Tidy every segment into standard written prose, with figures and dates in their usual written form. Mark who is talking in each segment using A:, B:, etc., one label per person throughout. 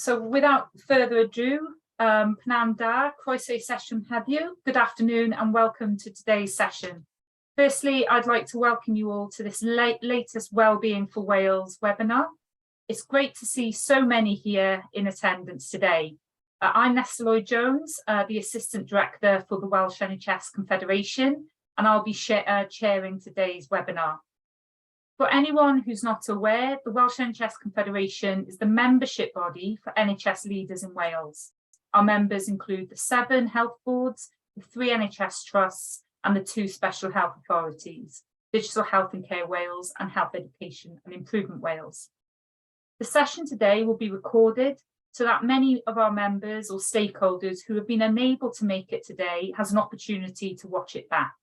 A: So without further ado, Pnawn da, croeso I sesiwn heddiw. Good afternoon and welcome to today's session. Firstly, I'd like to welcome you all to this latest Wellbeing for Wales webinar. It's great to see so many here in attendance today. I'm Nesta Lloyd-Jones, the Assistant Director for the Welsh NHS Confederation, and I'll be chairing today's webinar. For anyone who's not aware, the Welsh NHS Confederation is the membership body for NHS leaders in Wales. Our members include the 7 health boards, the 3 NHS trusts, and the 2 special health authorities, Digital Health and Care Wales and Health Education and Improvement Wales. The session today will be recorded so that many of our members or stakeholders who have been unable to make it today has an opportunity to watch it back.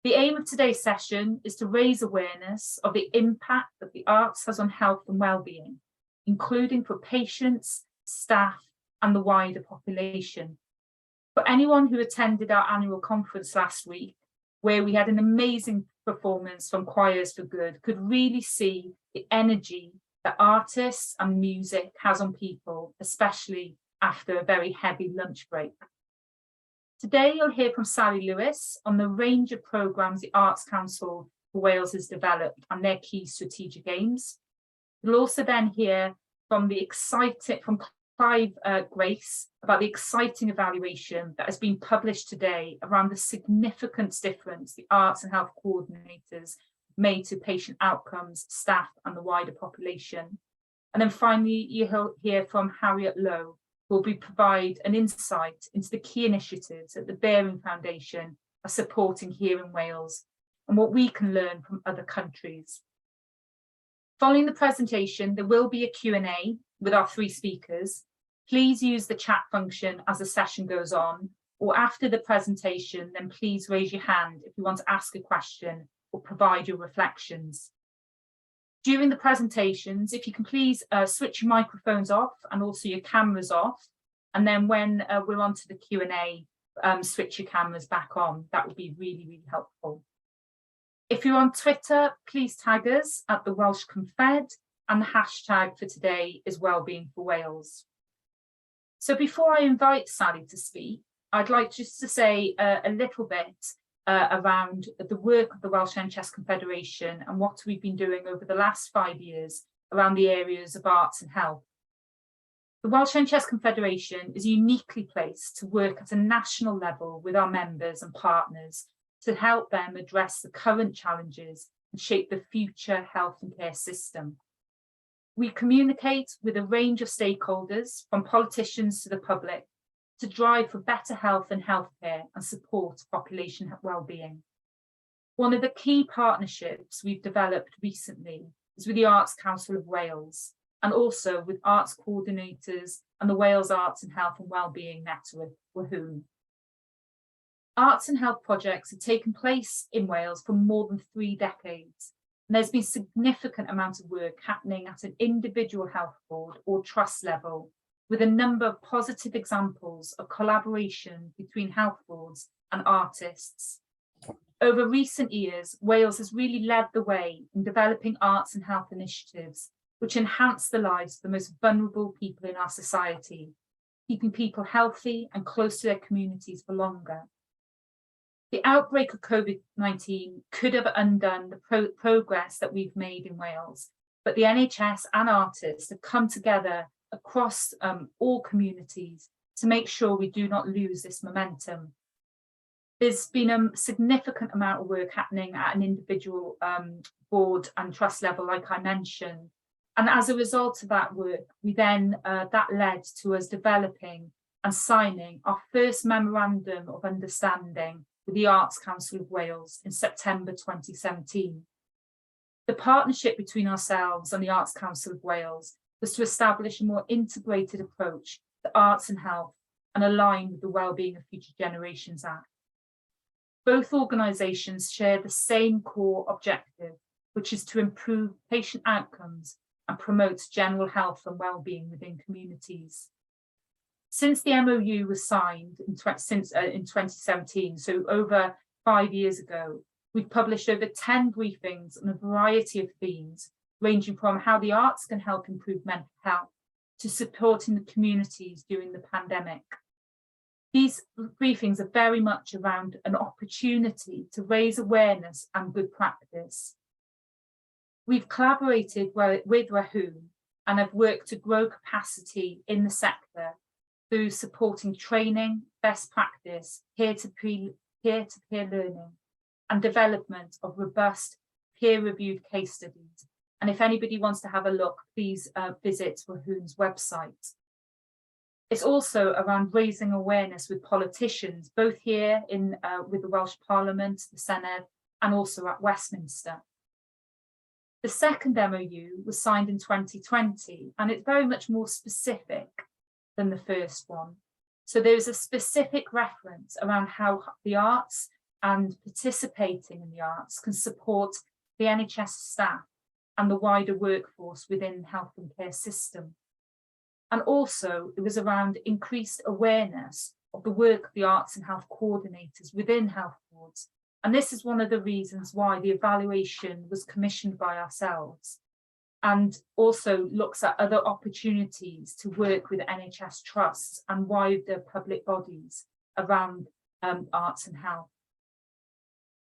A: The aim of today's session is to raise awareness of the impact that the arts has on health and well-being, including for patients, staff, and the wider population. For anyone who attended our annual conference last week, where we had an amazing performance from Choirs for Good, could really see the energy that artists and music has on people, especially after a very heavy lunch break. Today, you'll hear from Sally Lewis on the range of programmes the Arts Council for Wales has developed and their key strategic aims. You'll also then hear from Clive Grace about the exciting evaluation that has been published today around the significant difference the arts and health coordinators made to patient outcomes, staff, and the wider population. And then finally, you'll hear from Harriet Lowe, who will provide an insight into the key initiatives that the Bearing Foundation are supporting here in Wales and what we can learn from other countries. Following the presentation, there will be a Q&A with our 3 speakers. Please use the chat function as the session goes on, or after the presentation, then please raise your hand if you want to ask a question or provide your reflections. During the presentations, if you can please switch your microphones off and also your cameras off, and then when we're on to the Q&A, switch your cameras back on. That would be really, really helpful. If you're on Twitter, please tag us at the Welsh Confed, and the hashtag for today is Wellbeing for Wales. So before I invite Sally to speak, I'd like just to say a little bit around the work of the Welsh NHS Confederation and what we've been doing over the last 5 years around the areas of arts and health. The Welsh NHS Confederation is uniquely placed to work at a national level with our members and partners to help them address the current challenges and shape the future health and care system. We communicate with a range of stakeholders, from politicians to the public, to drive for better health and healthcare and support population well-being. One of the key partnerships we've developed recently is with the Arts Council of Wales, and also with arts coordinators and the Wales Arts and Health and Wellbeing Network, WHOON. Arts and health projects have taken place in Wales for more than 3 decades, and there's been significant amount of work happening at an individual health board or trust level, with a number of positive examples of collaboration between health boards and artists. Over recent years, Wales has really led the way in developing arts and health initiatives, which enhance the lives of the most vulnerable people in our society, keeping people healthy and close to their communities for longer. The outbreak of COVID-19 could have undone the progress that we've made in Wales, but the NHS and artists have come together across all communities to make sure we do not lose this momentum. There's been a significant amount of work happening at an individual board and trust level, like I mentioned. And as a result of that work, we then that led to us developing and signing our first memorandum of understanding with the Arts Council of Wales in September 2017. The partnership between ourselves and the Arts Council of Wales was to establish a more integrated approach to arts and health and align with the Wellbeing of Future Generations Act. Both organisations share the same core objective, which is to improve patient outcomes and promote general health and wellbeing within communities. Since the MOU was signed in 2017, so over 5 years ago, we've published over 10 briefings on a variety of themes, ranging from how the arts can help improve mental health, to supporting the communities during the pandemic. These briefings are very much around an opportunity to raise awareness and good practice. We've collaborated with Rahoon and have worked to grow capacity in the sector through supporting training, best practice, peer-to-peer learning, and development of robust peer-reviewed case studies. And if anybody wants to have a look, please visit Rahoon's website. It's also around raising awareness with politicians, both here with the Welsh Parliament, the Senedd, and also at Westminster. The second MOU was signed in 2020, and it's very much more specific than the first one. So there's a specific reference around how the arts and participating in the arts can support the NHS staff and the wider workforce within the health and care system. And also it was around increased awareness of the work of the arts and health coordinators within health boards. And this is one of the reasons why the evaluation was commissioned by ourselves, and also looks at other opportunities to work with NHS trusts and wider public bodies around arts and health.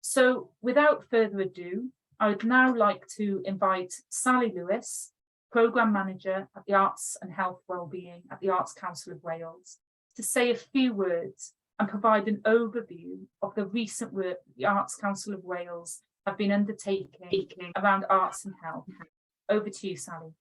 A: So without further ado, I would now like to invite Sally Lewis, Programme Manager at the Arts and Health Wellbeing at the Arts Council of Wales, to say a few words and provide an overview of the recent work that the Arts Council of Wales have been undertaking around arts and health. Over to you, Sally.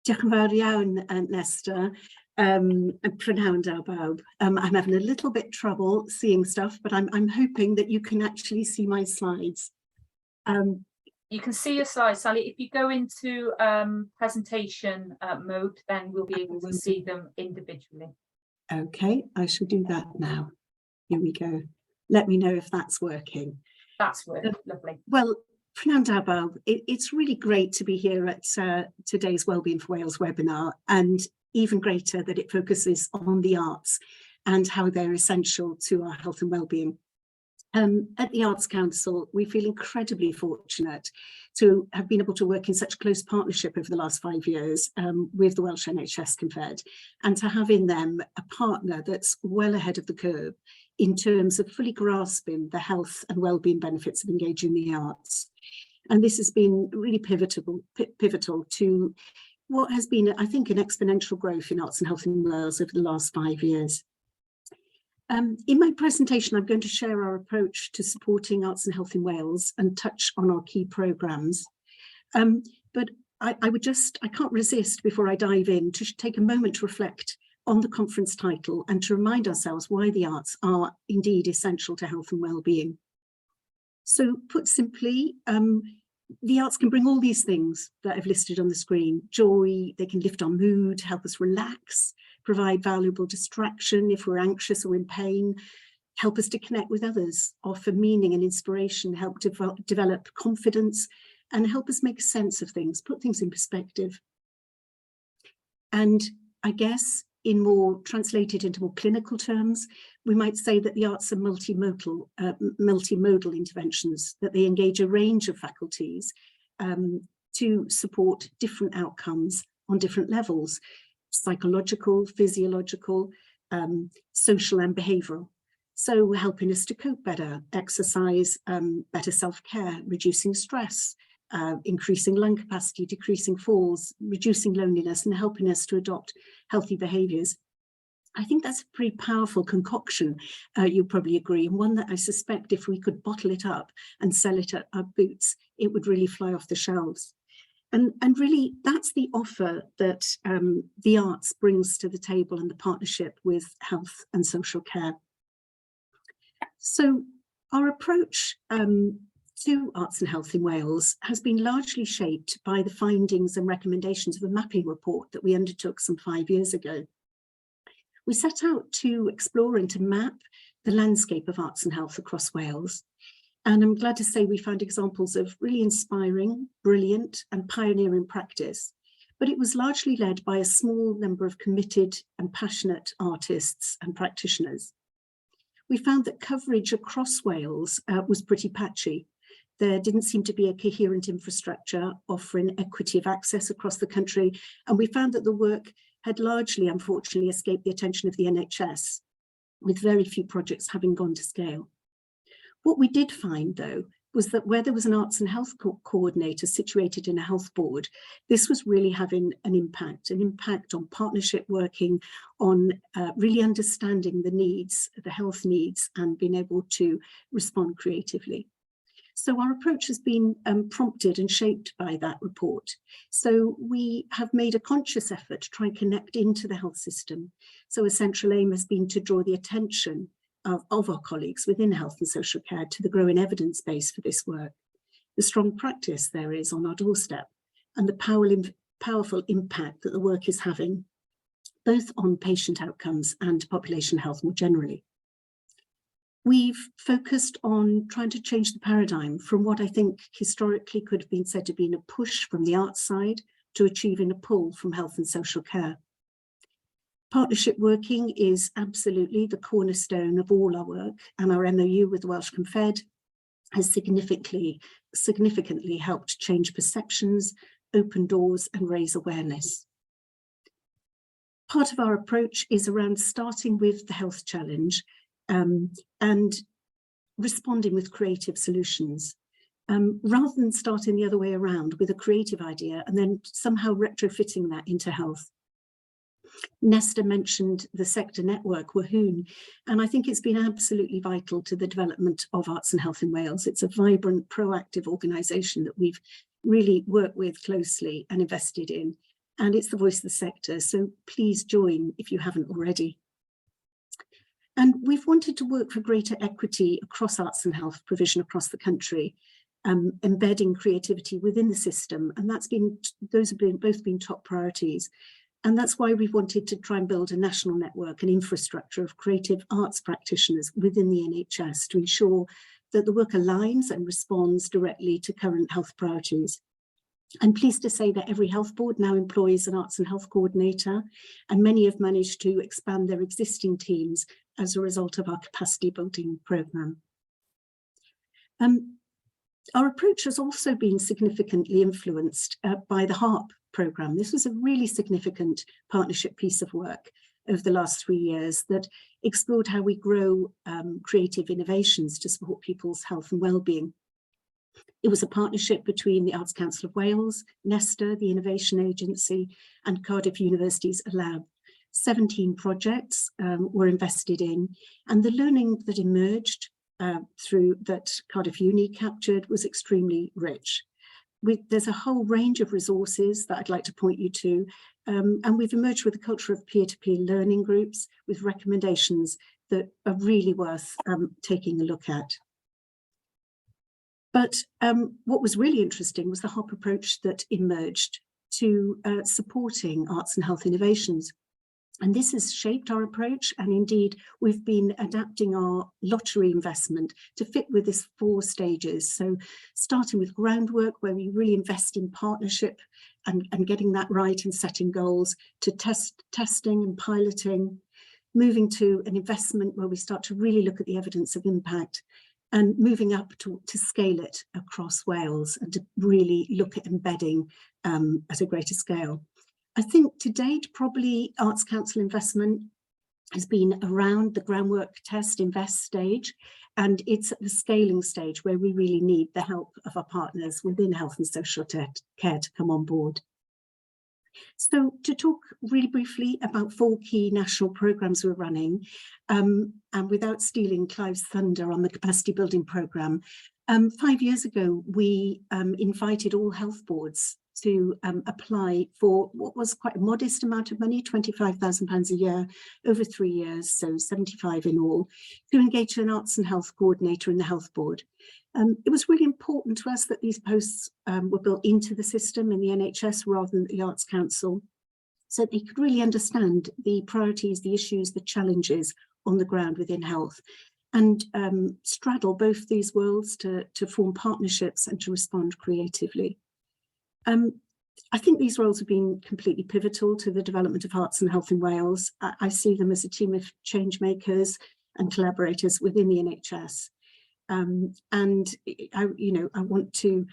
B: Diolch yn fawr iawn, Nesta. Prynawn da bawb. I'm having a little bit trouble seeing stuff, but I'm hoping that you can actually see my slides.
A: You can see your slides, Sally. If you go into presentation mode, then we'll be able to see them individually.
B: Okay, I shall do that now. Here we go. Let me know if that's working.
A: That's working, lovely.
B: Well, Prynawn da bawb, it's really great to be here at today's Wellbeing for Wales webinar, and even greater that it focuses on the arts and how they're essential to our health and wellbeing. At the Arts Council, we feel incredibly fortunate to have been able to work in such close partnership over the last 5 years with the Welsh NHS Confederation, and to have in them a partner that's well ahead of the curve in terms of fully grasping the health and wellbeing benefits of engaging in the arts. And this has been really pivotal to what has been, I think, an exponential growth in arts and health in Wales over the last 5 years. In my presentation, I'm going to share our approach to supporting arts and health in Wales and touch on our key programmes. But I can't resist, before I dive in, to take a moment to reflect on the conference title and to remind ourselves why the arts are indeed essential to health and well-being. So put simply, the arts can bring all these things that I've listed on the screen: joy, they can lift our mood, help us relax, provide valuable distraction if we're anxious or in pain, help us to connect with others, offer meaning and inspiration, help develop confidence, and help us make sense of things, put things in perspective. And I guess, translated into more clinical terms, we might say that the arts are multimodal interventions, that they engage a range of faculties to support different outcomes on different levels: psychological, physiological, social and behavioural. So helping us to cope better, exercise, better self-care, reducing stress, increasing lung capacity, decreasing falls, reducing loneliness, and helping us to adopt healthy behaviours. I think that's a pretty powerful concoction, you'll probably agree, and one that I suspect if we could bottle it up and sell it at our boots, it would really fly off the shelves. And really, that's the offer that the arts brings to the table and the partnership with health and social care. So our approach to arts and health in Wales has been largely shaped by the findings and recommendations of a mapping report that we undertook some 5 years ago. We set out to explore and to map the landscape of arts and health across Wales. And I'm glad to say we found examples of really inspiring, brilliant and pioneering practice, but it was largely led by a small number of committed and passionate artists and practitioners. We found that coverage across Wales was pretty patchy. There didn't seem to be a coherent infrastructure offering equity of access across the country, and we found that the work had largely, unfortunately, escaped the attention of the NHS, with very few projects having gone to scale. What we did find, though, was that where there was an arts and health coordinator situated in a health board, this was really having an impact on partnership working, on really understanding the needs, the health needs, and being able to respond creatively. So our approach has been prompted and shaped by that report. So we have made a conscious effort to try and connect into the health system. So a central aim has been to draw the attention of our colleagues within health and social care to the growing evidence base for this work, the strong practice there is on our doorstep, and the powerful impact that the work is having, both on patient outcomes and population health more generally. We've focused on trying to change the paradigm from what I think historically could have been said to be a push from the arts side to achieving a pull from health and social care. Partnership working is absolutely the cornerstone of all our work, and our MOU with the Welsh Confed has significantly helped change perceptions, open doors, and raise awareness. Part of our approach is around starting with the health challenge and responding with creative solutions, rather than starting the other way around with a creative idea and then somehow retrofitting that into health. Nesta mentioned the sector network, Wahoon, and I think it's been absolutely vital to the development of arts and health in Wales. It's a vibrant, proactive organisation that we've really worked with closely and invested in, and it's the voice of the sector, so please join if you haven't already. And we've wanted to work for greater equity across arts and health provision across the country, embedding creativity within the system, and those have both been top priorities. And that's why we've wanted to try and build a national network and infrastructure of creative arts practitioners within the NHS to ensure that the work aligns and responds directly to current health priorities. I'm pleased to say that every health board now employs an arts and health coordinator, and many have managed to expand their existing teams as a result of our capacity building programme. Our approach has also been significantly influenced by the HARP programme. This was a really significant partnership piece of work over the last 3 years that explored how we grow creative innovations to support people's health and wellbeing. It was a partnership between the Arts Council of Wales, Nesta, the Innovation Agency, and Cardiff University's lab. 17 projects were invested in, and the learning that emerged through that Cardiff Uni captured was extremely rich. There's a whole range of resources that I'd like to point you to, and we've emerged with a culture of peer-to-peer learning groups with recommendations that are really worth taking a look at. But what was really interesting was the HOP approach that emerged to supporting arts and health innovations. And this has shaped our approach, and indeed we've been adapting our lottery investment to fit with this 4 stages. So starting with groundwork, where we really invest in partnership and getting that right and setting goals, to testing and piloting, moving to an investment where we start to really look at the evidence of impact, and moving up to scale it across Wales and to really look at embedding at a greater scale. I think to date, probably Arts Council investment has been around the groundwork test invest stage, and it's at the scaling stage where we really need the help of our partners within health and social care to come on board. So to talk really briefly about 4 key national programmes we're running, and without stealing Clive's thunder on the capacity building programme, 5 years ago we invited all health boards to apply for what was quite a modest amount of money, £25,000 a year over 3 years, so 75 in all, to engage an arts and health coordinator in the health board. It was really important to us that these posts were built into the system in the NHS rather than the Arts Council, so they could really understand the priorities, the issues, the challenges on the ground within health, and straddle both these worlds to form partnerships and to respond creatively. I think these roles have been completely pivotal to the development of Arts and Health in Wales. I see them as a team of change makers and collaborators within the NHS. And I want to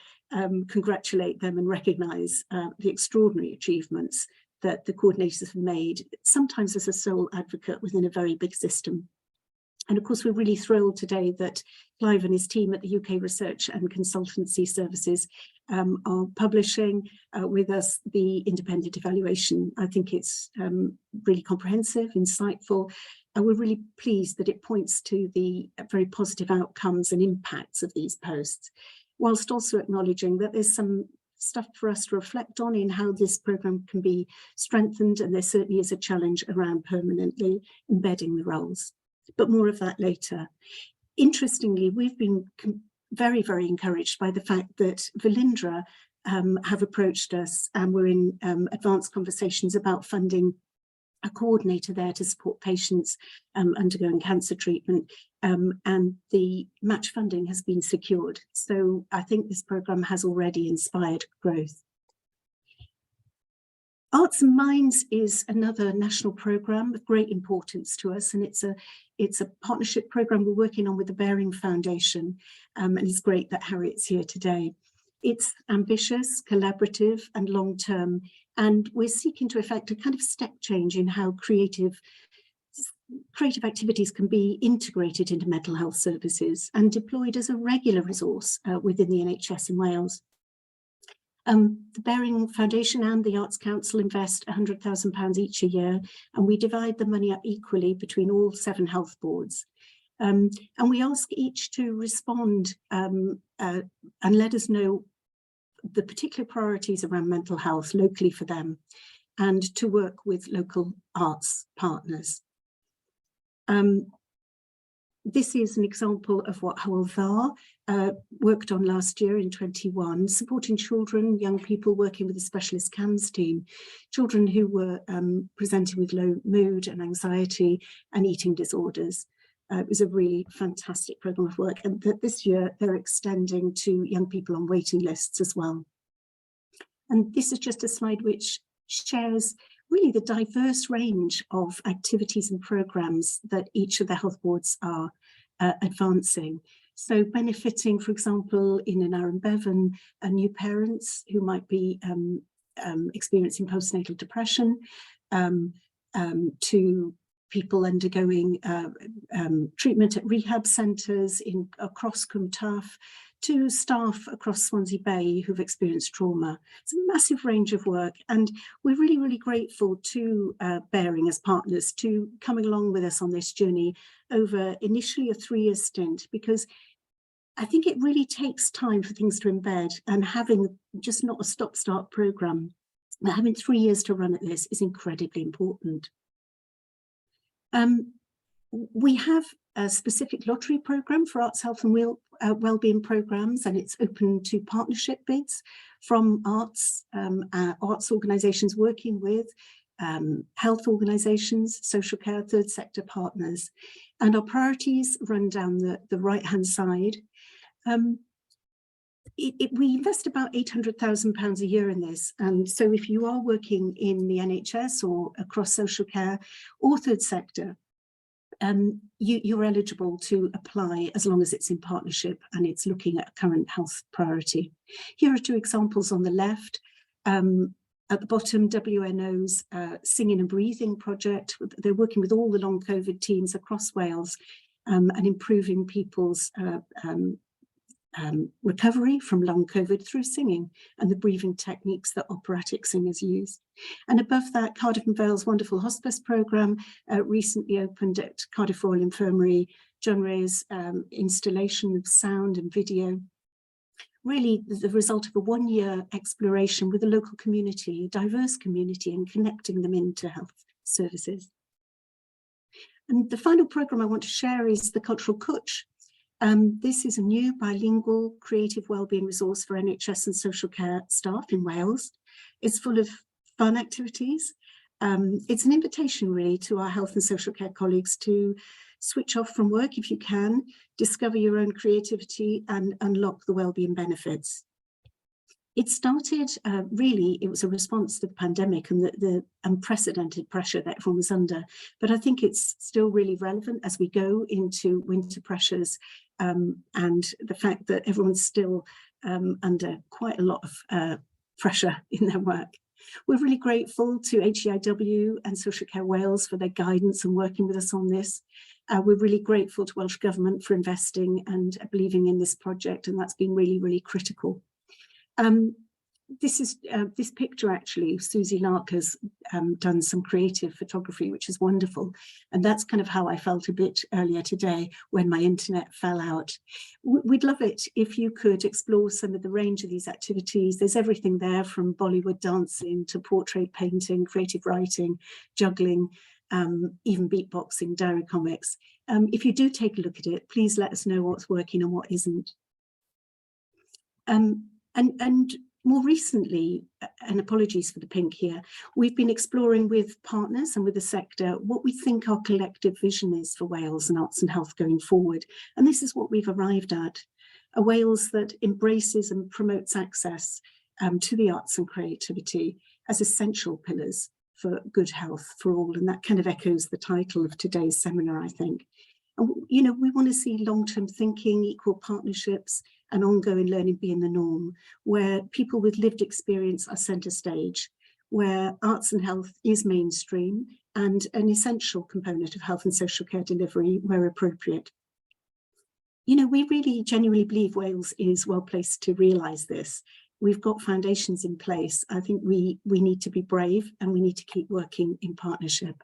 B: congratulate them and recognise the extraordinary achievements that the coordinators have made, sometimes as a sole advocate within a very big system. And of course, we're really thrilled today that Clive and his team at the UK Research and Consultancy Services are publishing with us the independent evaluation. I think it's really comprehensive, insightful, and we're really pleased that it points to the very positive outcomes and impacts of these posts, whilst also acknowledging that there's some stuff for us to reflect on in how this programme can be strengthened, and there certainly is a challenge around permanently embedding the roles. But more of that later. Interestingly, we've been very, very encouraged by the fact that Velindre have approached us, and we're in advanced conversations about funding a coordinator there to support patients undergoing cancer treatment, and the match funding has been secured. So I think this programme has already inspired growth. Arts and Minds is another national programme of great importance to us, and it's a partnership programme we're working on with the Bearing Foundation, and it's great that Harriet's here today. It's ambitious, collaborative and long-term, and we're seeking to effect a kind of step change in how creative activities can be integrated into mental health services and deployed as a regular resource within the NHS in Wales. The Bearing Foundation and the Arts Council invest £100,000 each a year, and we divide the money up equally between all 7 health boards. And we ask each to respond and let us know the particular priorities around mental health locally for them, and to work with local arts partners. This is an example of what Hywel Dda worked on last year in 21, supporting children, young people working with a specialist CAMHS team, children who were presenting with low mood and anxiety and eating disorders. It was a really fantastic programme of work, and this year they're extending to young people on waiting lists as well. And this is just a slide which shares really the diverse range of activities and programmes that each of the health boards are advancing. So benefiting, for example, in an Arran Bevan, new parents who might be experiencing postnatal depression, to people undergoing treatment at rehab centres across Cwm Taf, to staff across Swansea Bay who've experienced trauma. It's a massive range of work, and we're really, really grateful to Bearing as partners to coming along with us on this journey over initially a 3-year stint, because I think it really takes time for things to embed, and having just not a stop-start programme, but having 3 years to run at this is incredibly important. We have a specific lottery programme for arts, health and wellbeing programmes, and it's open to partnership bids from arts organisations working with health organisations, social care, third sector partners. And our priorities run down the right-hand side. We invest about £800,000 a year in this, and so if you are working in the NHS or across social care or third sector, you're eligible to apply as long as it's in partnership and it's looking at a current health priority. Here are 2 examples on the left. At the bottom, WNO's Singing and Breathing project. They're working with all the long COVID teams across Wales and improving people's recovery from long COVID through singing and the breathing techniques that operatic singers use. And above that, Cardiff and Vale's wonderful hospice programme recently opened at Cardiff Royal Infirmary. John Ray's installation of sound and video, really the result of a 1-year exploration with a local community, a diverse community, and connecting them into health services. And the final programme I want to share is the Cultural Cwtch. This is a new bilingual creative wellbeing resource for NHS and social care staff in Wales. It's full of fun activities. It's an invitation really to our health and social care colleagues to switch off from work if you can, discover your own creativity and unlock the wellbeing benefits. It started, really, it was a response to the pandemic and the unprecedented pressure that everyone was under. But I think it's still really relevant as we go into winter pressures, and the fact that everyone's still under quite a lot of pressure in their work. We're really grateful to HEIW and Social Care Wales for their guidance and working with us on this. We're really grateful to Welsh Government for investing and believing in this project, and that's been really, really critical. This picture, actually, Susie Lark has done some creative photography, which is wonderful. And that's kind of how I felt a bit earlier today when my internet fell out. We'd love it if you could explore some of the range of these activities. There's everything there from Bollywood dancing to portrait painting, creative writing, juggling, even beatboxing, diary comics. If you do take a look at it, please let us know what's working and what isn't. And more recently, and apologies for the pink here, we've been exploring with partners and with the sector what we think our collective vision is for Wales and arts and health going forward. And this is what we've arrived at, a Wales that embraces and promotes access to the arts and creativity as essential pillars for good health for all. And that kind of echoes the title of today's seminar, I think. And, you know, we want to see long-term thinking, equal partnerships, and ongoing learning being the norm, where people with lived experience are centre stage, where arts and health is mainstream and an essential component of health and social care delivery where appropriate. You know, we really genuinely believe Wales is well placed to realise this. We've got foundations in place. I think we need to be brave and we need to keep working in partnership.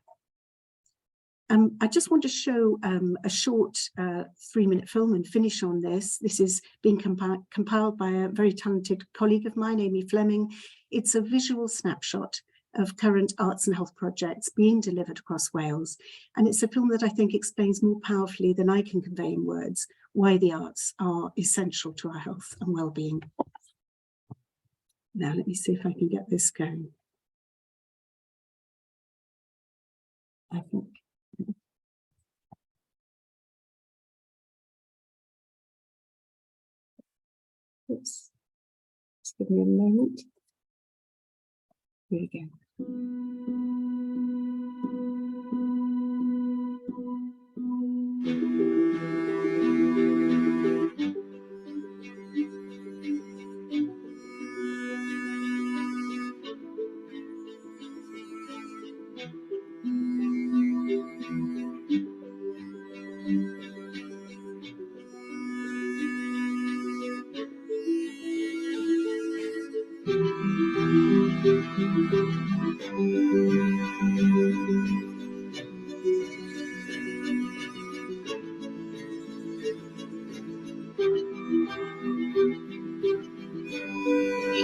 B: I just want to show a short 3-minute film and finish on this. This is being compiled by a very talented colleague of mine, Amy Fleming. It's a visual snapshot of current arts and health projects being delivered across Wales. And it's a film that I think explains more powerfully than I can convey in words why the arts are essential to our health and well-being. Now, let me see if I can get this going. I think. Oops, just give me a moment. Here we go.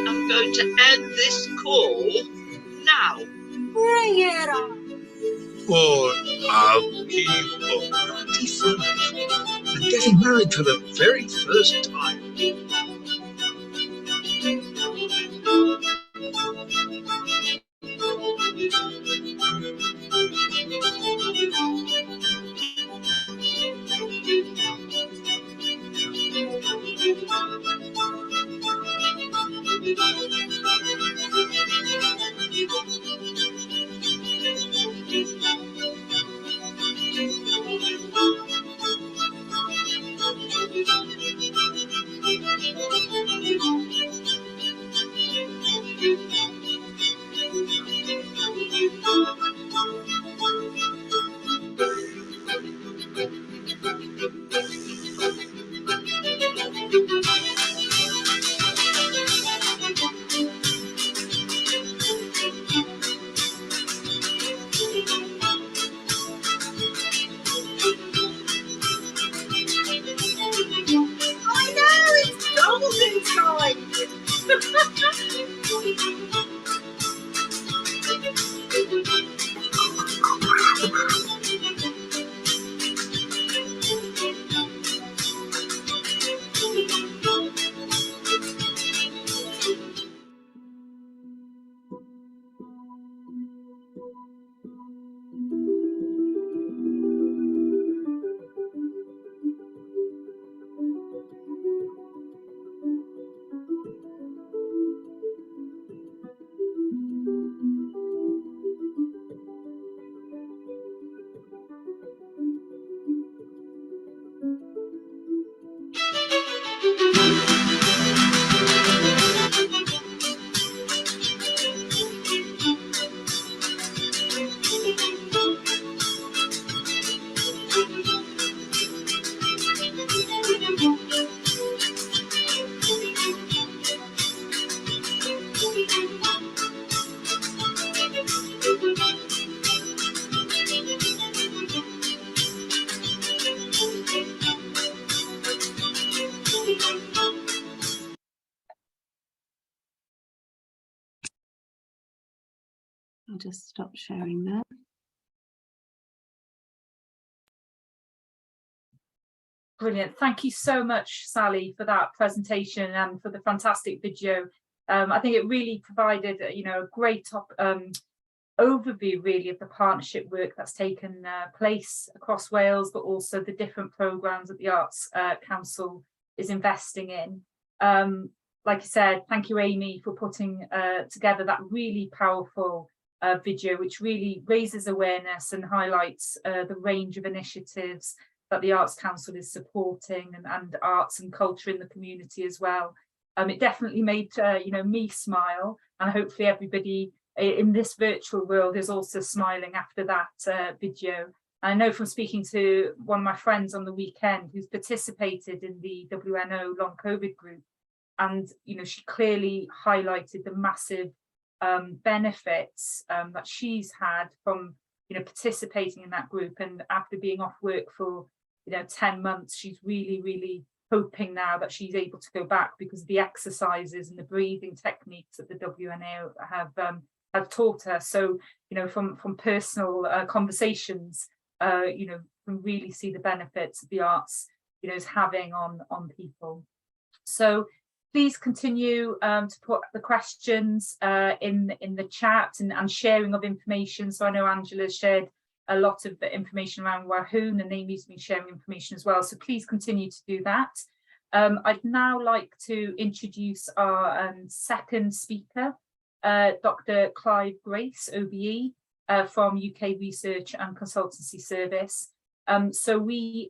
C: I'm going to end this call now.
D: Bring it on.
C: Poor people, 95, and getting married for the very first time.
B: I'll just stop sharing that.
A: Brilliant. Thank you so much, Sally, for that presentation and for the fantastic video. I think it really provided, a great overview really of the partnership work that's taken place across Wales, but also the different programmes that the Arts Council is investing in. Like I said, thank you, Amy, for putting together that really powerful video, which really raises awareness and highlights the range of initiatives that the Arts Council is supporting and arts and culture in the community as well. It definitely made me smile, and hopefully everybody in this virtual world is also smiling after that video. I know from speaking to one of my friends on the weekend who's participated in the WNO long COVID group, and she clearly highlighted the massive benefits that she's had from participating in that group, and after being off work for 10 months, she's really hoping now that she's able to go back because of the exercises and the breathing techniques that the WNO have taught her. So from personal conversations, can really see the benefits of the arts is having on people. So please continue to put the questions in the chat and sharing of information. So I know Angela's shared a lot of the information around Wahoon, and Amy's been sharing information as well. So please continue to do that. I'd now like to introduce our second speaker, Dr. Clive Grace OBE from UK Research and Consultancy Service. So we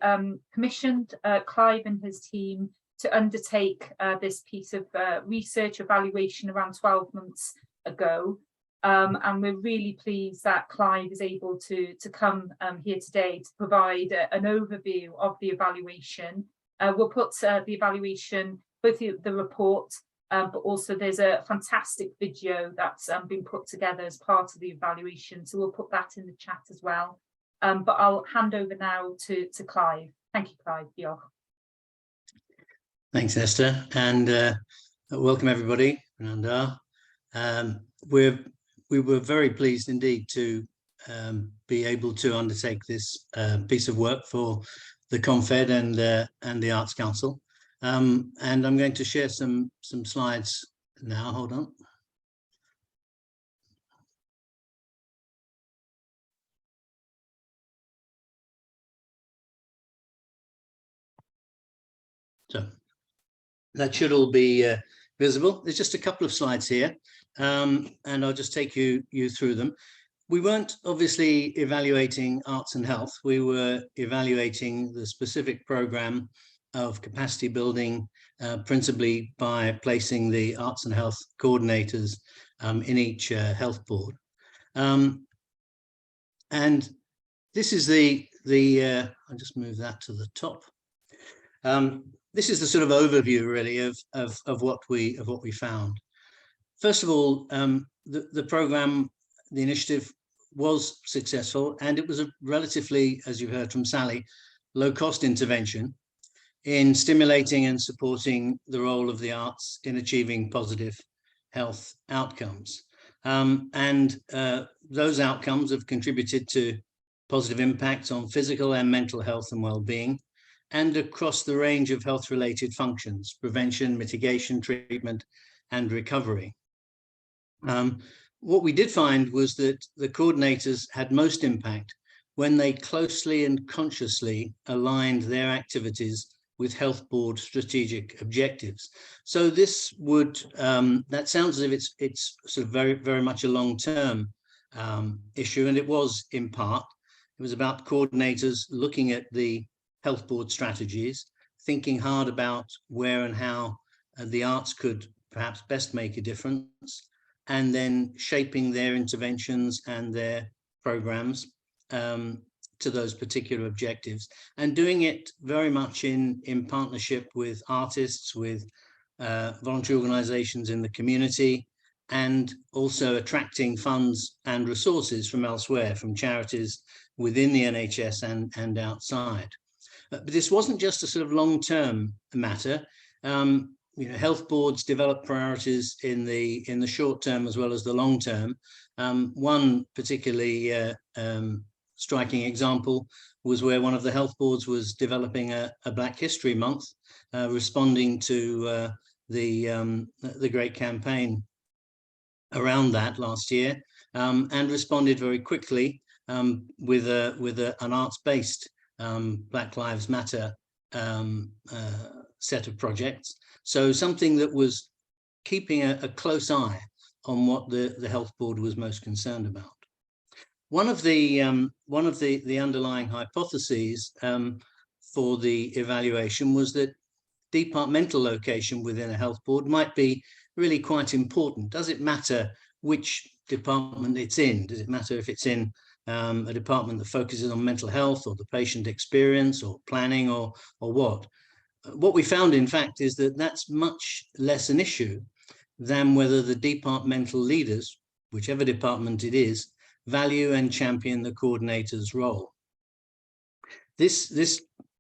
A: commissioned Clive and his team to undertake this piece of research evaluation around 12 months ago. And we're really pleased that Clive is able to come here today to provide an overview of the evaluation. We'll put the evaluation, both the report, but also there's a fantastic video that's been put together as part of the evaluation. So we'll put that in the chat as well. But I'll hand over now to Clive. Thank you, Clive. Diolch.
E: Thanks, Esther, and welcome everybody. We were very pleased indeed to be able to undertake this piece of work for the Confed and the Arts Council. And I'm going to share some slides now. Hold on. So that should all be visible. There's just a couple of slides here, and I'll just take you through them. We weren't obviously evaluating arts and health. We were evaluating the specific program of capacity building, principally by placing the arts and health coordinators in each health board. And this is I'll just move that to the top. This is the sort of overview really of what we found. First of all, the program, the initiative was successful, and it was a relatively, as you heard from Sally, low-cost intervention in stimulating and supporting the role of the arts in achieving positive health outcomes. And those outcomes have contributed to positive impacts on physical and mental health and well-being, and across the range of health-related functions: prevention, mitigation, treatment, and recovery. What we did find was that the coordinators had most impact when they closely and consciously aligned their activities with health board strategic objectives. So this would, that sounds as if it's sort of very, very much a long-term issue, and it was in part. It was about coordinators looking at the health board strategies, thinking hard about where and how the arts could perhaps best make a difference, and then shaping their interventions and their programs to those particular objectives, and doing it very much in partnership with artists, with voluntary organizations in the community, and also attracting funds and resources from elsewhere, from charities within the NHS and outside. But this wasn't just a sort of long-term matter. health boards develop priorities in the short term as well as the long term. One particularly striking example was where one of the health boards was developing a Black History Month, responding to the great campaign around that last year, and responded very quickly with an arts-based Black Lives Matter set of projects. So something that was keeping a close eye on what the health board was most concerned about. One of the underlying hypotheses for the evaluation was that departmental location within a health board might be really quite important. Does it matter which department it's in? Does it matter if it's in a department that focuses on mental health or the patient experience or planning or what? What we found, in fact, is that that's much less an issue than whether the departmental leaders, whichever department it is, value and champion the coordinator's role. This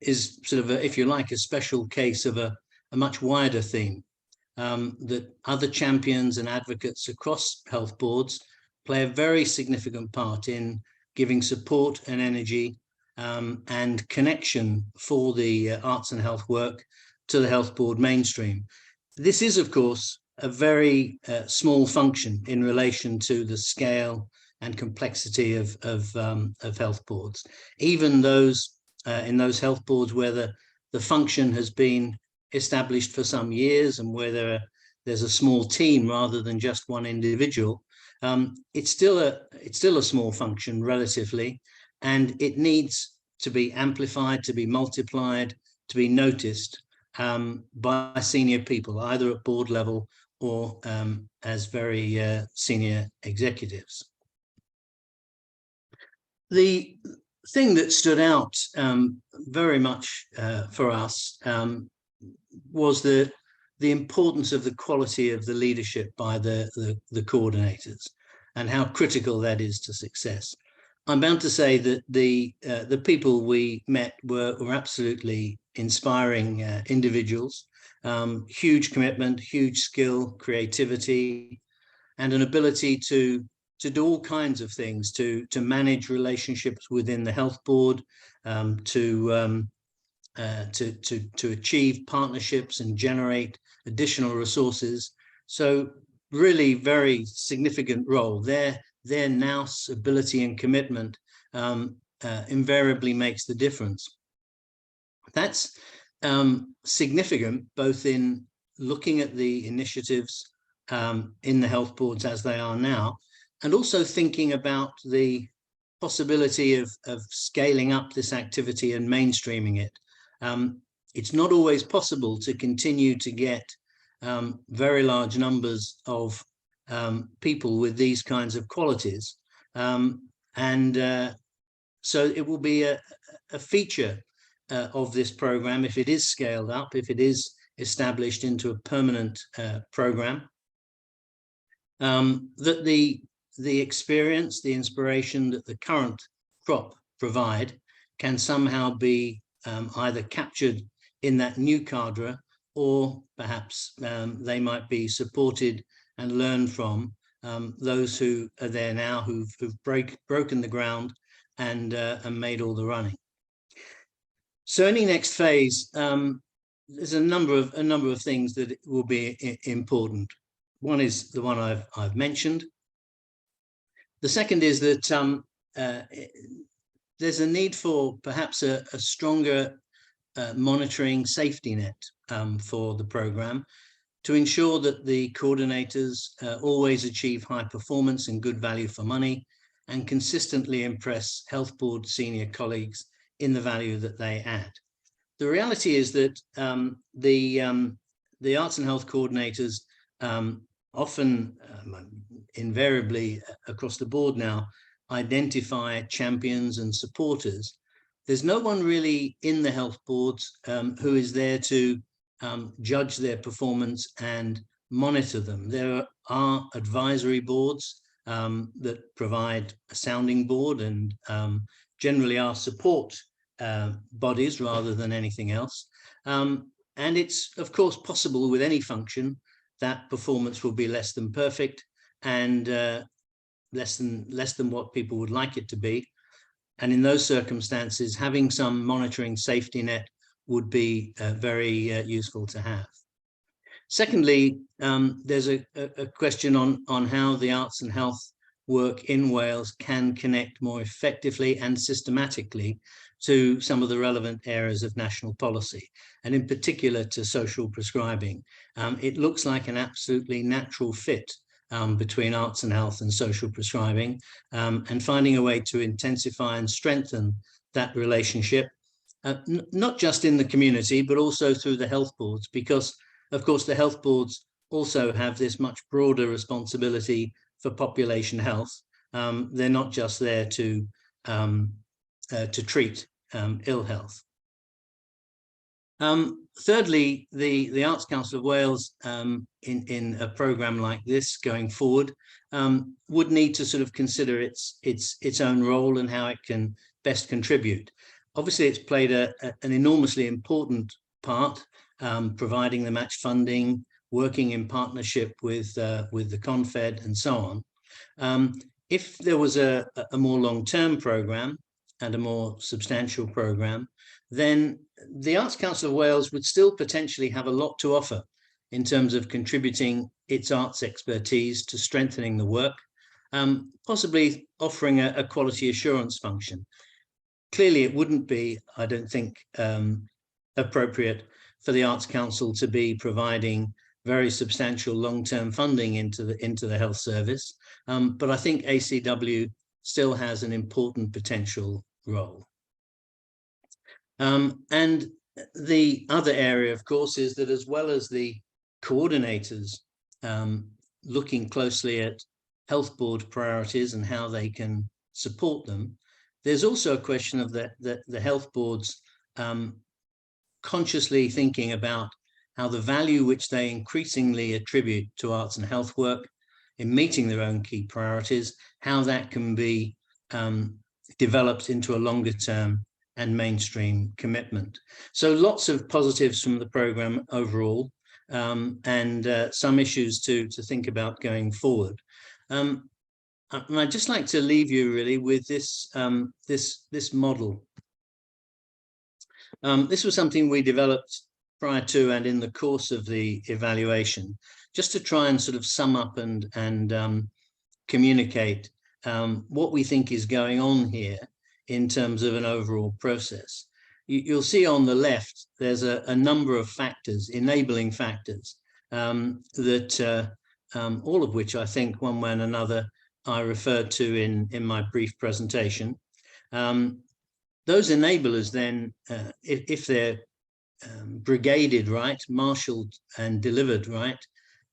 E: is sort of, if you like, a special case of a much wider theme, that other champions and advocates across health boards play a very significant part in giving support and energy and connection for the arts and health work to the health board mainstream. This is, of course, a very small function in relation to the scale and complexity of health boards. Even those in those health boards where the function has been established for some years and where there's a small team rather than just one individual, it's still a small function relatively, and it needs to be amplified, to be multiplied, to be noticed by senior people, either at board level or as very senior executives. The thing that stood out very much for us was the importance of the quality of the leadership by the coordinators and how critical that is to success. I'm bound to say that the people we met were absolutely inspiring individuals, huge commitment, huge skill, creativity, and an ability to do all kinds of things, to manage relationships within the health board, to achieve partnerships and generate additional resources. So really very significant role. Their nous ability and commitment invariably makes the difference. That's significant both in looking at the initiatives in the health boards as they are now, and also thinking about the possibility of scaling up this activity and mainstreaming it. It's not always possible to continue to get very large numbers of people with these kinds of qualities. So it will be a feature of this program, if it is scaled up, if it is established into a permanent program, that the experience, the inspiration that the current crop provide can somehow be either captured in that new cadre, or perhaps they might be supported and learn from those who are there now, who've broken the ground and made all the running. So any next phase, there's a number of things that will be important. One is the one I've mentioned. The second is that there's a need for perhaps a stronger monitoring safety net for the programme, to ensure that the coordinators always achieve high performance and good value for money, and consistently impress health board senior colleagues in the value that they add. The reality is that the arts and health coordinators often, invariably across the board now, identify champions and supporters. There's no one really in the health boards who is there to judge their performance and monitor them. There are advisory boards that provide a sounding board and generally are support bodies rather than anything else. And it's, of course, possible with any function that performance will be less than perfect and less than what people would like it to be. And in those circumstances, having some monitoring safety net would be very useful to have. Secondly, there's a question on how the arts and health work in Wales can connect more effectively and systematically to some of the relevant areas of national policy, and in particular to social prescribing. It looks like an absolutely natural fit between arts and health and social prescribing, and finding a way to intensify and strengthen that relationship, not just in the community, but also through the health boards, because of course the health boards also have this much broader responsibility for population health. They're not just there to treat ill health. Thirdly, the Arts Council of Wales in a programme like this going forward would need to sort of consider its own role and how it can best contribute. Obviously, it's played an enormously important part, providing the match funding, working in partnership with the Confed and so on. If there was a more long-term programme and a more substantial programme, then the Arts Council of Wales would still potentially have a lot to offer in terms of contributing its arts expertise to strengthening the work, possibly offering a quality assurance function. Clearly, it wouldn't be, I don't think, appropriate for the Arts Council to be providing very substantial long-term funding into the health service, but I think ACW still has an important potential role. And the other area, of course, is that as well as the coordinators looking closely at health board priorities and how they can support them, there's also a question of the health boards consciously thinking about how the value which they increasingly attribute to arts and health work in meeting their own key priorities, how that can be developed into a longer term and mainstream commitment. So lots of positives from the programme overall, and some issues to think about going forward. And I'd just like to leave you really with this model. This was something we developed prior to and in the course of the evaluation, just to try and sort of sum up and communicate what we think is going on here in terms of an overall process. You'll see on the left, there's a number of factors, enabling factors, that all of which I think one way and another I referred to in my brief presentation. Those enablers then, if they're brigaded right, marshaled and delivered right,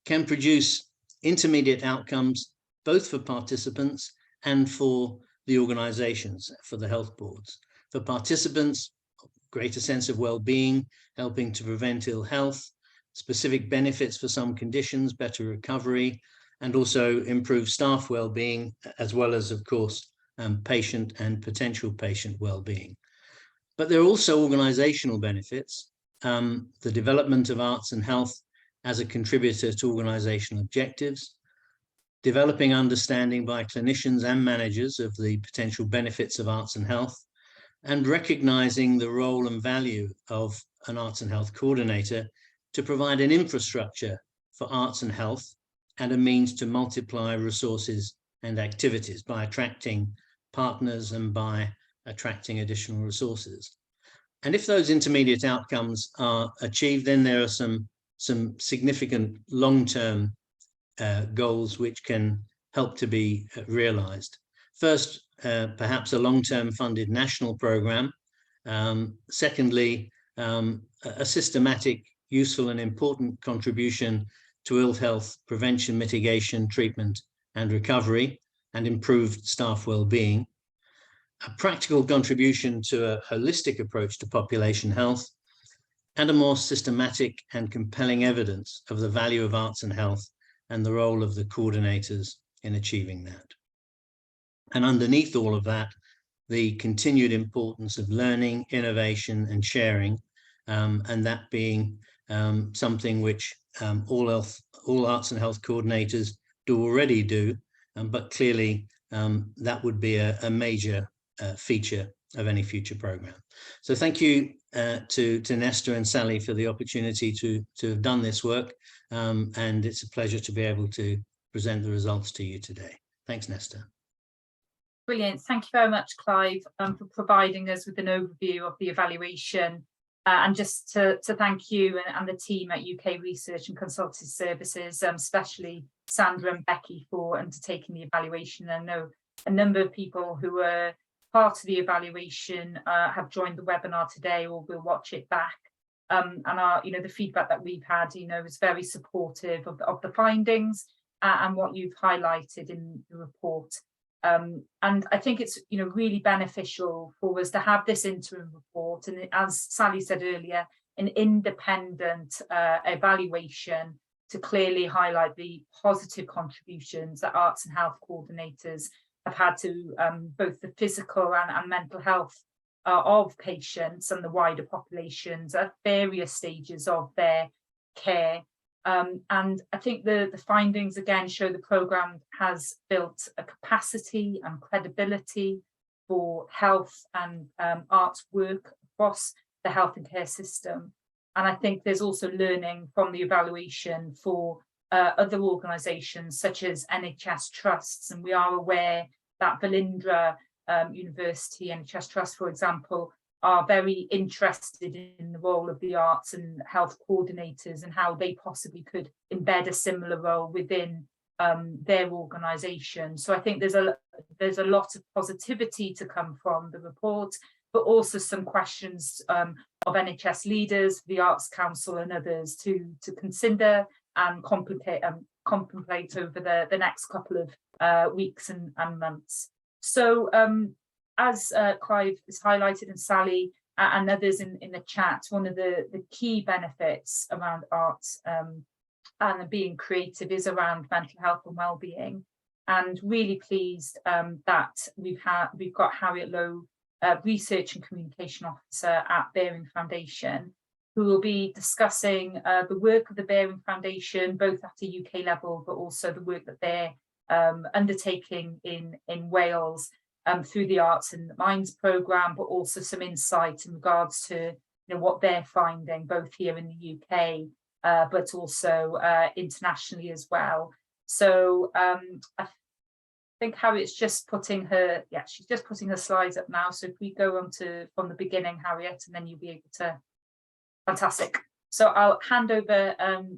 E: can produce intermediate outcomes both for participants and for the organizations, for the health boards. For participants, greater sense of well-being, helping to prevent ill health, specific benefits for some conditions, better recovery, and also improve staff well-being, as well as, of course, patient and potential patient well-being. But there are also organizational benefits, the development of arts and health as a contributor to organizational objectives, developing understanding by clinicians and managers of the potential benefits of arts and health, and recognizing the role and value of an arts and health coordinator to provide an infrastructure for arts and health and a means to multiply resources and activities by attracting partners and by attracting additional resources. And if those intermediate outcomes are achieved, then there are some significant long-term goals which can help to be realized. First, perhaps a long-term funded national program. Secondly, a systematic, useful and important contribution to ill health prevention, mitigation, treatment and recovery, and improved staff well-being. A practical contribution to a holistic approach to population health, and a more systematic and compelling evidence of the value of arts and health and the role of the coordinators in achieving that. And underneath all of that, the continued importance of learning, innovation and sharing, and that being something which all arts and health coordinators do already do, but clearly that would be a major feature of any future programme. So thank you to Nesta and Sally for the opportunity to have done this work, and it's a pleasure to be able to present the results to you today. Thanks, Nesta.
A: Brilliant. Thank you very much, Clive, for providing us with an overview of the evaluation. And just to thank you and the team at UK Research and Consultancy Services, especially Sandra and Becky, for undertaking the evaluation. I know a number of people who were part of the evaluation have joined the webinar today or will watch it back. And the feedback that we've had, is very supportive of the findings and what you've highlighted in the report. And I think it's really beneficial for us to have this interim report, and as Sally said earlier, an independent evaluation to clearly highlight the positive contributions that arts and health coordinators have had to both the physical and mental health of patients and the wider populations at various stages of their care. And I think the findings again show the programme has built a capacity and credibility for health and arts work across the health and care system. And I think there's also learning from the evaluation for other organisations such as NHS trusts. And we are aware that Velindre University NHS Trust, for example, are very interested in the role of the arts and health coordinators and how they possibly could embed a similar role within their organisation. So I think there's a lot of positivity to come from the report, but also some questions of NHS leaders, the Arts Council and others to consider and contemplate over the next couple of weeks and months. So as Clive has highlighted, and Sally and others in the chat, one of the key benefits around arts and being creative is around mental health and wellbeing. And really pleased that we've got Harriet Lowe, Research and Communication Officer at Bearing Foundation, who will be discussing the work of the Bearing Foundation, both at a UK level, but also the work that they're undertaking in Wales through the Arts and Minds programme, but also some insight in regards to what they're finding both here in the UK, but also internationally as well. So I think Harriet's just putting her, she's just putting her slides up now. So if we go on from the beginning, Harriet, and then you'll be able to, fantastic. So I'll hand over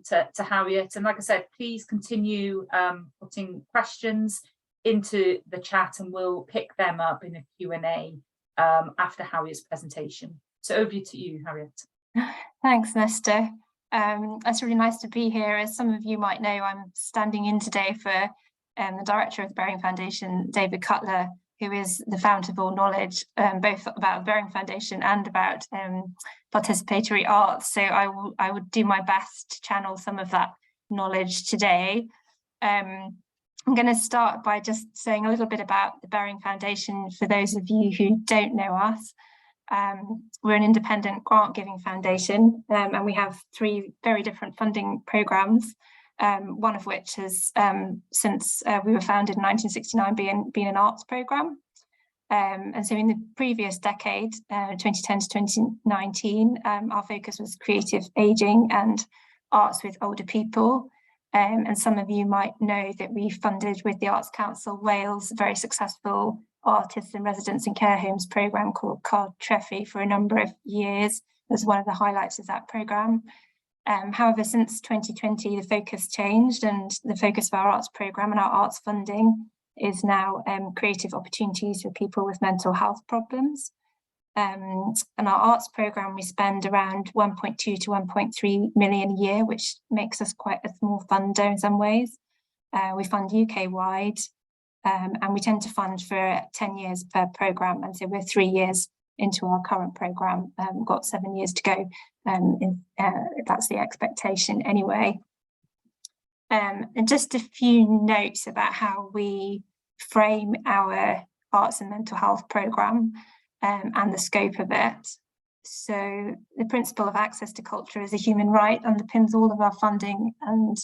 A: to Harriet, and like I said, please continue putting questions into the chat and we'll pick them up in a Q&A after Harriet's presentation. So over to you, Harriet.
F: Thanks, Nesta. It's really nice to be here. As some of you might know, I'm standing in today for the director of the Bearing Foundation, David Cutler, who is the fount of all knowledge, both about Bearing Foundation and about participatory arts. So I would do my best to channel some of that knowledge today. I'm going to start by just saying a little bit about the Bearing Foundation for those of you who don't know us. We're an independent grant-giving foundation, and we have 3 very different funding programmes, one of which has, since we were founded in 1969, been an arts programme. And so in the previous decade, 2010 to 2019, our focus was creative ageing and arts with older people. And some of you might know that we funded with the Arts Council Wales a very successful artists and residents in care homes programme called Card Treffi for a number of years. It was one of the highlights of that programme. However, since 2020, the focus changed, and the focus of our arts programme and our arts funding is now creative opportunities for people with mental health problems. And our arts programme, we spend around 1.2 to 1.3 million a year, which makes us quite a small funder in some ways. We fund UK-wide, and we tend to fund for 10 years per programme. And so we're 3 years into our current programme, we've got 7 years to go. That's the expectation anyway. And just a few notes about how we frame our arts and mental health programme and the scope of it. So the principle of access to culture as a human right underpins all of our funding, and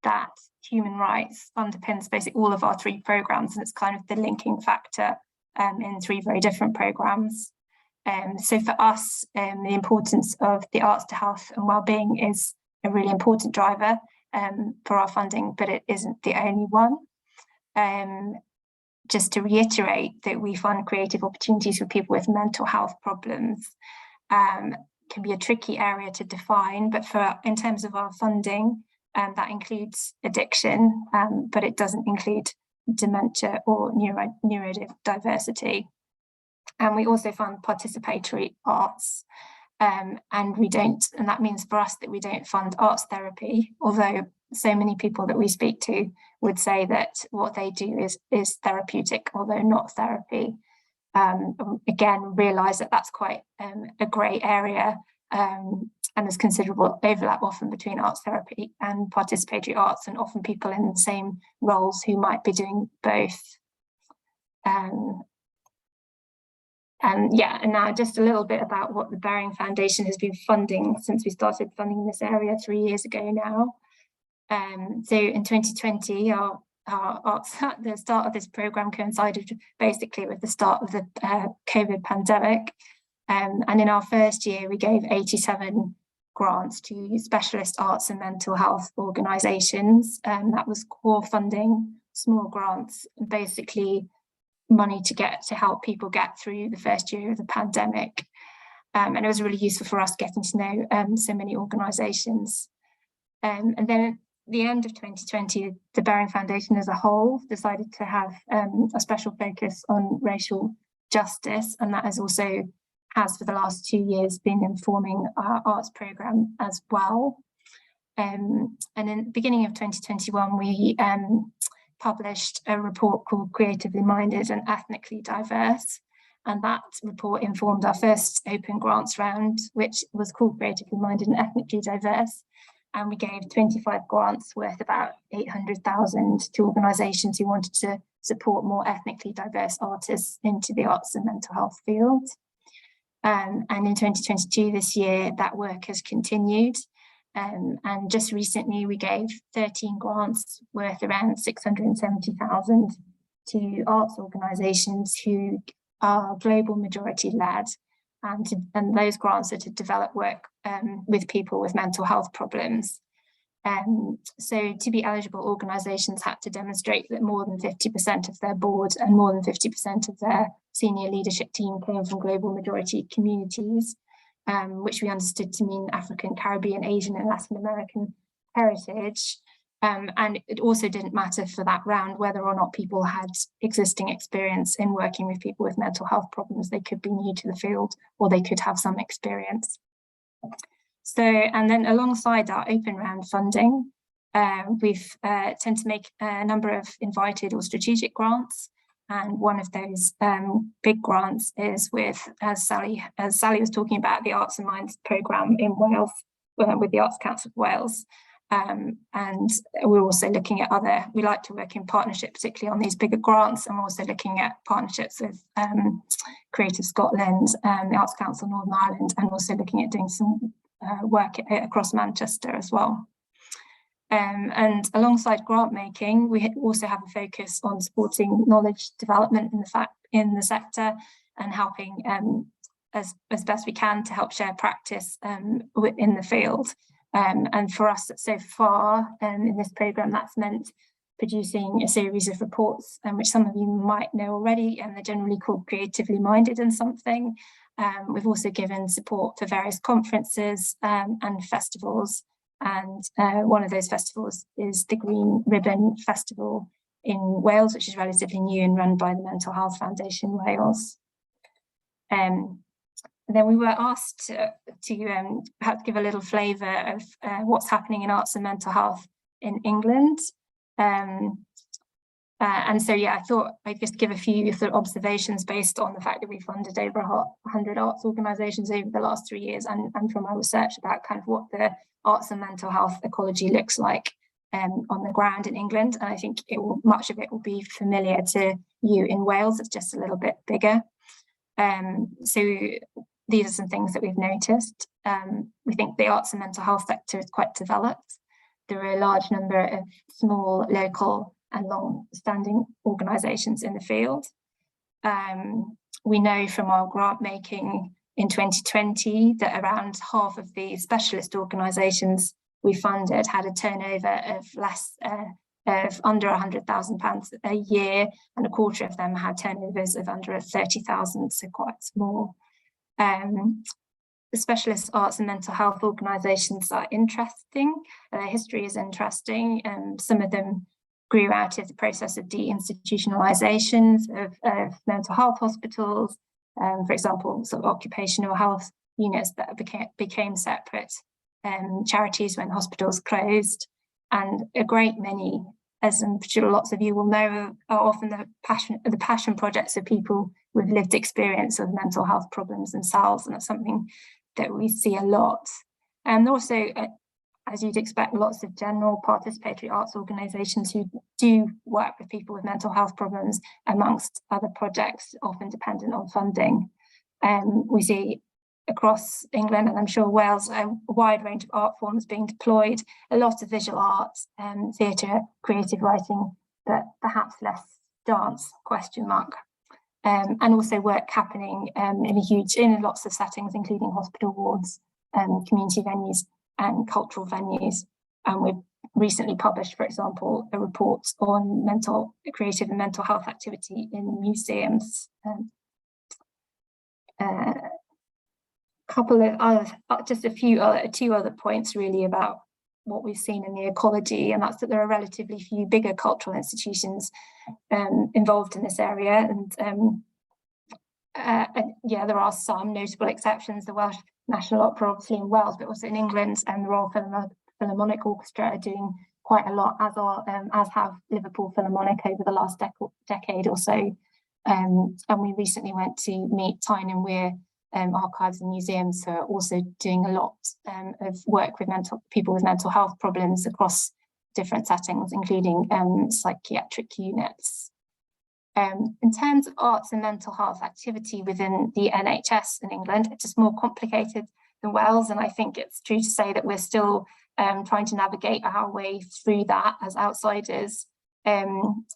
F: that human rights underpins basically all of our 3 programmes, and it's kind of the linking factor in 3 very different programmes. So for us, the importance of the arts to health and wellbeing is a really important driver for our funding, but it isn't the only one. Just to reiterate that we fund creative opportunities for people with mental health problems. Can be a tricky area to define, but in terms of our funding, that includes addiction, but it doesn't include dementia or neurodiversity. And we also fund participatory arts, and that means for us that we don't fund arts therapy, although so many people that we speak to would say that what they do is therapeutic, although not therapy. Again, realise that that's quite a grey area, and there's considerable overlap often between arts therapy and participatory arts, and often people in the same roles who might be doing both. And now just a little bit about what the Baring Foundation has been funding since we started funding this area 3 years ago now. So in 2020, our arts, the start of this programme coincided basically with the start of the COVID pandemic. And in our first year, we gave 87 grants to specialist arts and mental health organisations. That was core funding, small grants, and basically money to help people get through the first year of the pandemic. And it was really useful for us getting to know so many organisations. And then at the end of 2020, the Baring Foundation as a whole decided to have a special focus on racial justice, and that has for the last 2 years been informing our arts programme as well. And in the beginning of 2021, we published a report called Creatively Minded and Ethnically Diverse, and that report informed our first open grants round, which was called Creatively Minded and Ethnically Diverse, and we gave 25 grants worth about 800,000 to organisations who wanted to support more ethnically diverse artists into the arts and mental health field. And in 2022, this year, that work has continued. And just recently, we gave 13 grants worth around 670,000 to arts organisations who are global majority led. And those grants are to develop work with people with mental health problems. So to be eligible, organisations had to demonstrate that more than 50% of their board and more than 50% of their senior leadership team came from global majority communities, which we understood to mean African, Caribbean, Asian and Latin American heritage. And it also didn't matter for that round whether or not people had existing experience in working with people with mental health problems. They could be new to the field or they could have some experience. So, and then alongside our open round funding, we've tend to make a number of invited or strategic grants. And one of those big grants is with, as Sally was talking about, the Arts and Minds programme in Wales, with the Arts Council of Wales. And we're also looking at we like to work in partnership, particularly on these bigger grants, and we're also looking at partnerships with Creative Scotland, the Arts Council of Northern Ireland, and also looking at doing some work across Manchester as well. And alongside grant making, we also have a focus on supporting knowledge development in the sector and helping as best we can to help share practice in the field. And for us so far in this programme, that's meant producing a series of reports, which some of you might know already, and they're generally called Creatively Minded and Something. We've also given support for various conferences and festivals. And one of those festivals is the Green Ribbon Festival in Wales, which is relatively new and run by the Mental Health Foundation Wales. Then we were asked to perhaps give a little flavour of what's happening in arts and mental health in England. And so, yeah, I thought I'd just give a few sort of observations based on the fact that we funded over 100 arts organisations over the last 3 years, and from our research about kind of what the arts and mental health ecology looks like on the ground in England. And I think much of it will be familiar to you in Wales. It's just a little bit bigger. So these are some things that we've noticed. We think the arts and mental health sector is quite developed. There are a large number of small, local and long-standing organisations in the field. We know from our grant making in 2020 that around half of the specialist organisations we funded had a turnover of under £100,000 a year, and a quarter of them had turnovers of under 30,000, so quite small. The specialist arts and mental health organisations are interesting. Their history is interesting, and some of them grew out of the process of deinstitutionalisation of mental health hospitals. For example, sort of occupational health units that became separate charities when hospitals closed. And a great many, as I'm sure lots of you will know, are often the passion projects of people with lived experience of mental health problems themselves, and that's something that we see a lot. And also, as you'd expect, lots of general participatory arts organisations who do work with people with mental health problems, amongst other projects, often dependent on funding. We see across England, and I'm sure Wales, a wide range of art forms being deployed, a lot of visual arts, theatre, creative writing, but perhaps less dance, ? And also work happening in lots of settings, including hospital wards, community venues and cultural venues. And we've recently published, for example, a report on creative and mental health activity in museums. Two other points really about what we've seen in the ecology, and that's that there are relatively few bigger cultural institutions involved in this area, and there are some notable exceptions. The Welsh National Opera, obviously in Wales, but also in England, and the Royal Philharmonic Orchestra are doing quite a lot, as have Liverpool Philharmonic over the last decade or so. And we recently went to meet Tyne and Weir archives and museums, who are also doing a lot of work with people with mental health problems across different settings, including psychiatric units. In terms of arts and mental health activity within the NHS in England, it's just more complicated than Wales, and I think it's true to say that we're still trying to navigate our way through that as outsiders.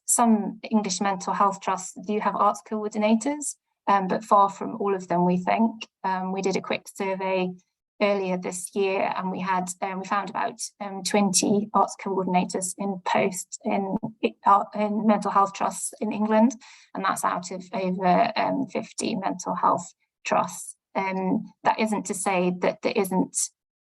F: Some English mental health trusts do have arts coordinators, but far from all of them, we think. We did a quick survey earlier this year, and we found about 20 arts coordinators in post in mental health trusts in England, and that's out of over 50 mental health trusts. That isn't to say that there isn't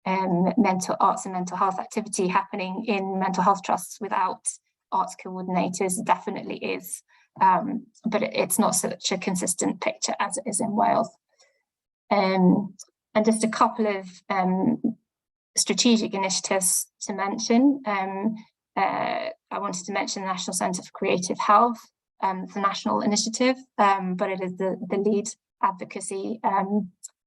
F: arts and mental health activity happening in mental health trusts without arts coordinators. It definitely is, but it's not such a consistent picture as it is in Wales. And just a couple of strategic initiatives to mention. I wanted to mention the National Centre for Creative Health. It's a national initiative, but it is the lead advocacy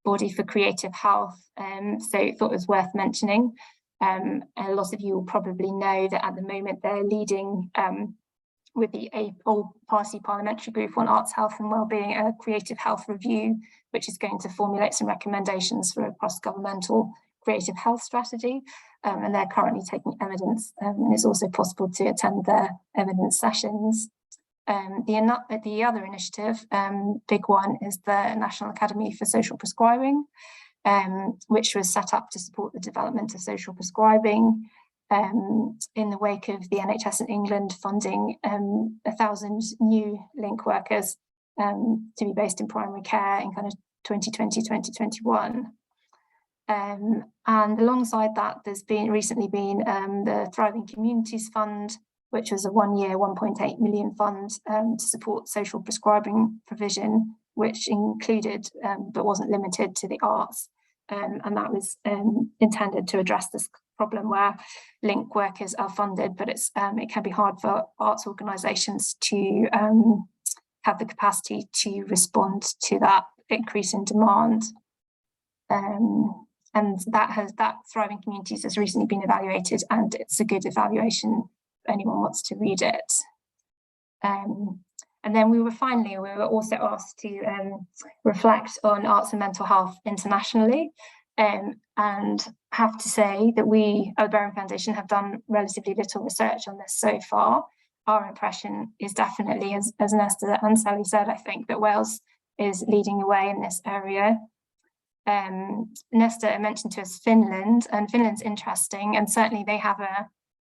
F: body for creative health. So I thought it was worth mentioning. And a lot of you will probably know that at the moment they're leading with the all-party parliamentary group on arts, health and wellbeing, a creative health review, which is going to formulate some recommendations for a cross-governmental creative health strategy. And they're currently taking evidence, and it's also possible to attend their evidence sessions. The other initiative, big one, is the National Academy for Social Prescribing, which was set up to support the development of social prescribing in the wake of the NHS in England funding 1,000 new link workers to be based in primary care in kind of 2020, 2021. And alongside that, there's recently been the Thriving Communities Fund, which was a one-year, 1.8 million fund to support social prescribing provision, which included, but wasn't limited to, the arts. And that was intended to address this problem where link workers are funded, but it can be hard for arts organisations to have the capacity to respond to that increase in demand. And that Thriving Communities has recently been evaluated, and it's a good evaluation if anyone wants to read it. And then we were also asked to reflect on arts and mental health internationally. And have to say that we at the Berring Foundation have done relatively little research on this so far. Our impression is definitely, as Nesta and Sally said, I think that Wales is leading the way in this area. Nesta mentioned to us Finland, and Finland's interesting, and certainly they have a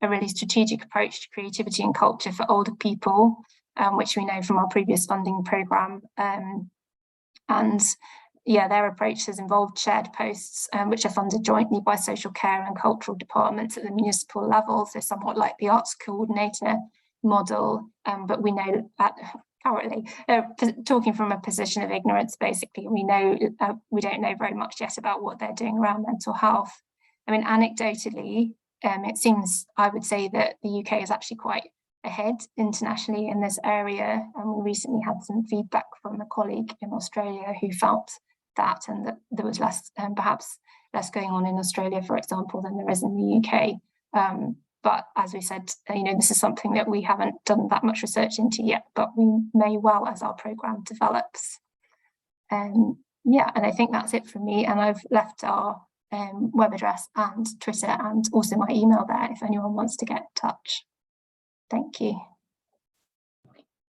F: really strategic approach to creativity and culture for older people, which we know from our previous funding programme. And yeah, their approach has involved shared posts, which are funded jointly by social care and cultural departments at the municipal level, so somewhat like the arts coordinator model. But we know that currently, talking from a position of ignorance, basically, we don't know very much yet about what they're doing around mental health. I mean, anecdotally, it seems, I would say, that the UK is actually quite ahead internationally in this area. And we recently had some feedback from a colleague in Australia who felt that, and that there was perhaps less going on in Australia, for example, than there is in the UK. But as we said, this is something that we haven't done that much research into yet, but we may well as our programme develops. Yeah, and I think that's it from me. And I've left our web address and Twitter and also my email there if anyone wants to get in touch. Thank you.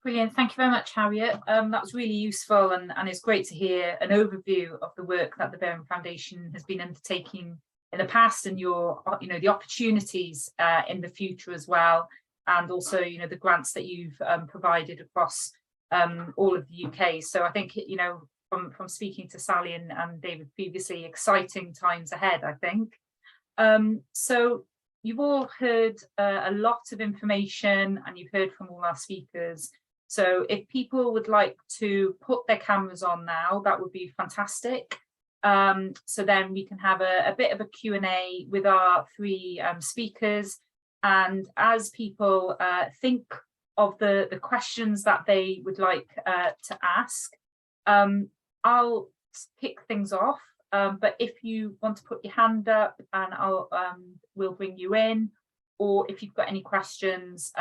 A: Brilliant. Thank you very much, Harriet. That was really useful, and it's great to hear an overview of the work that the Berring Foundation has been undertaking in the past, and the opportunities in the future as well, and also the grants that you've provided across all of the UK. So I think from speaking to Sally and David previously, exciting times ahead, I think. So you've all heard a lot of information, and you've heard from all our speakers. So if people would like to put their cameras on now, that would be fantastic. So then we can have a bit of a Q&A with our three speakers. And as people think of the questions that they would like to ask, I'll kick things off. But if you want to put your hand up, and we'll bring you in, or if you've got any questions,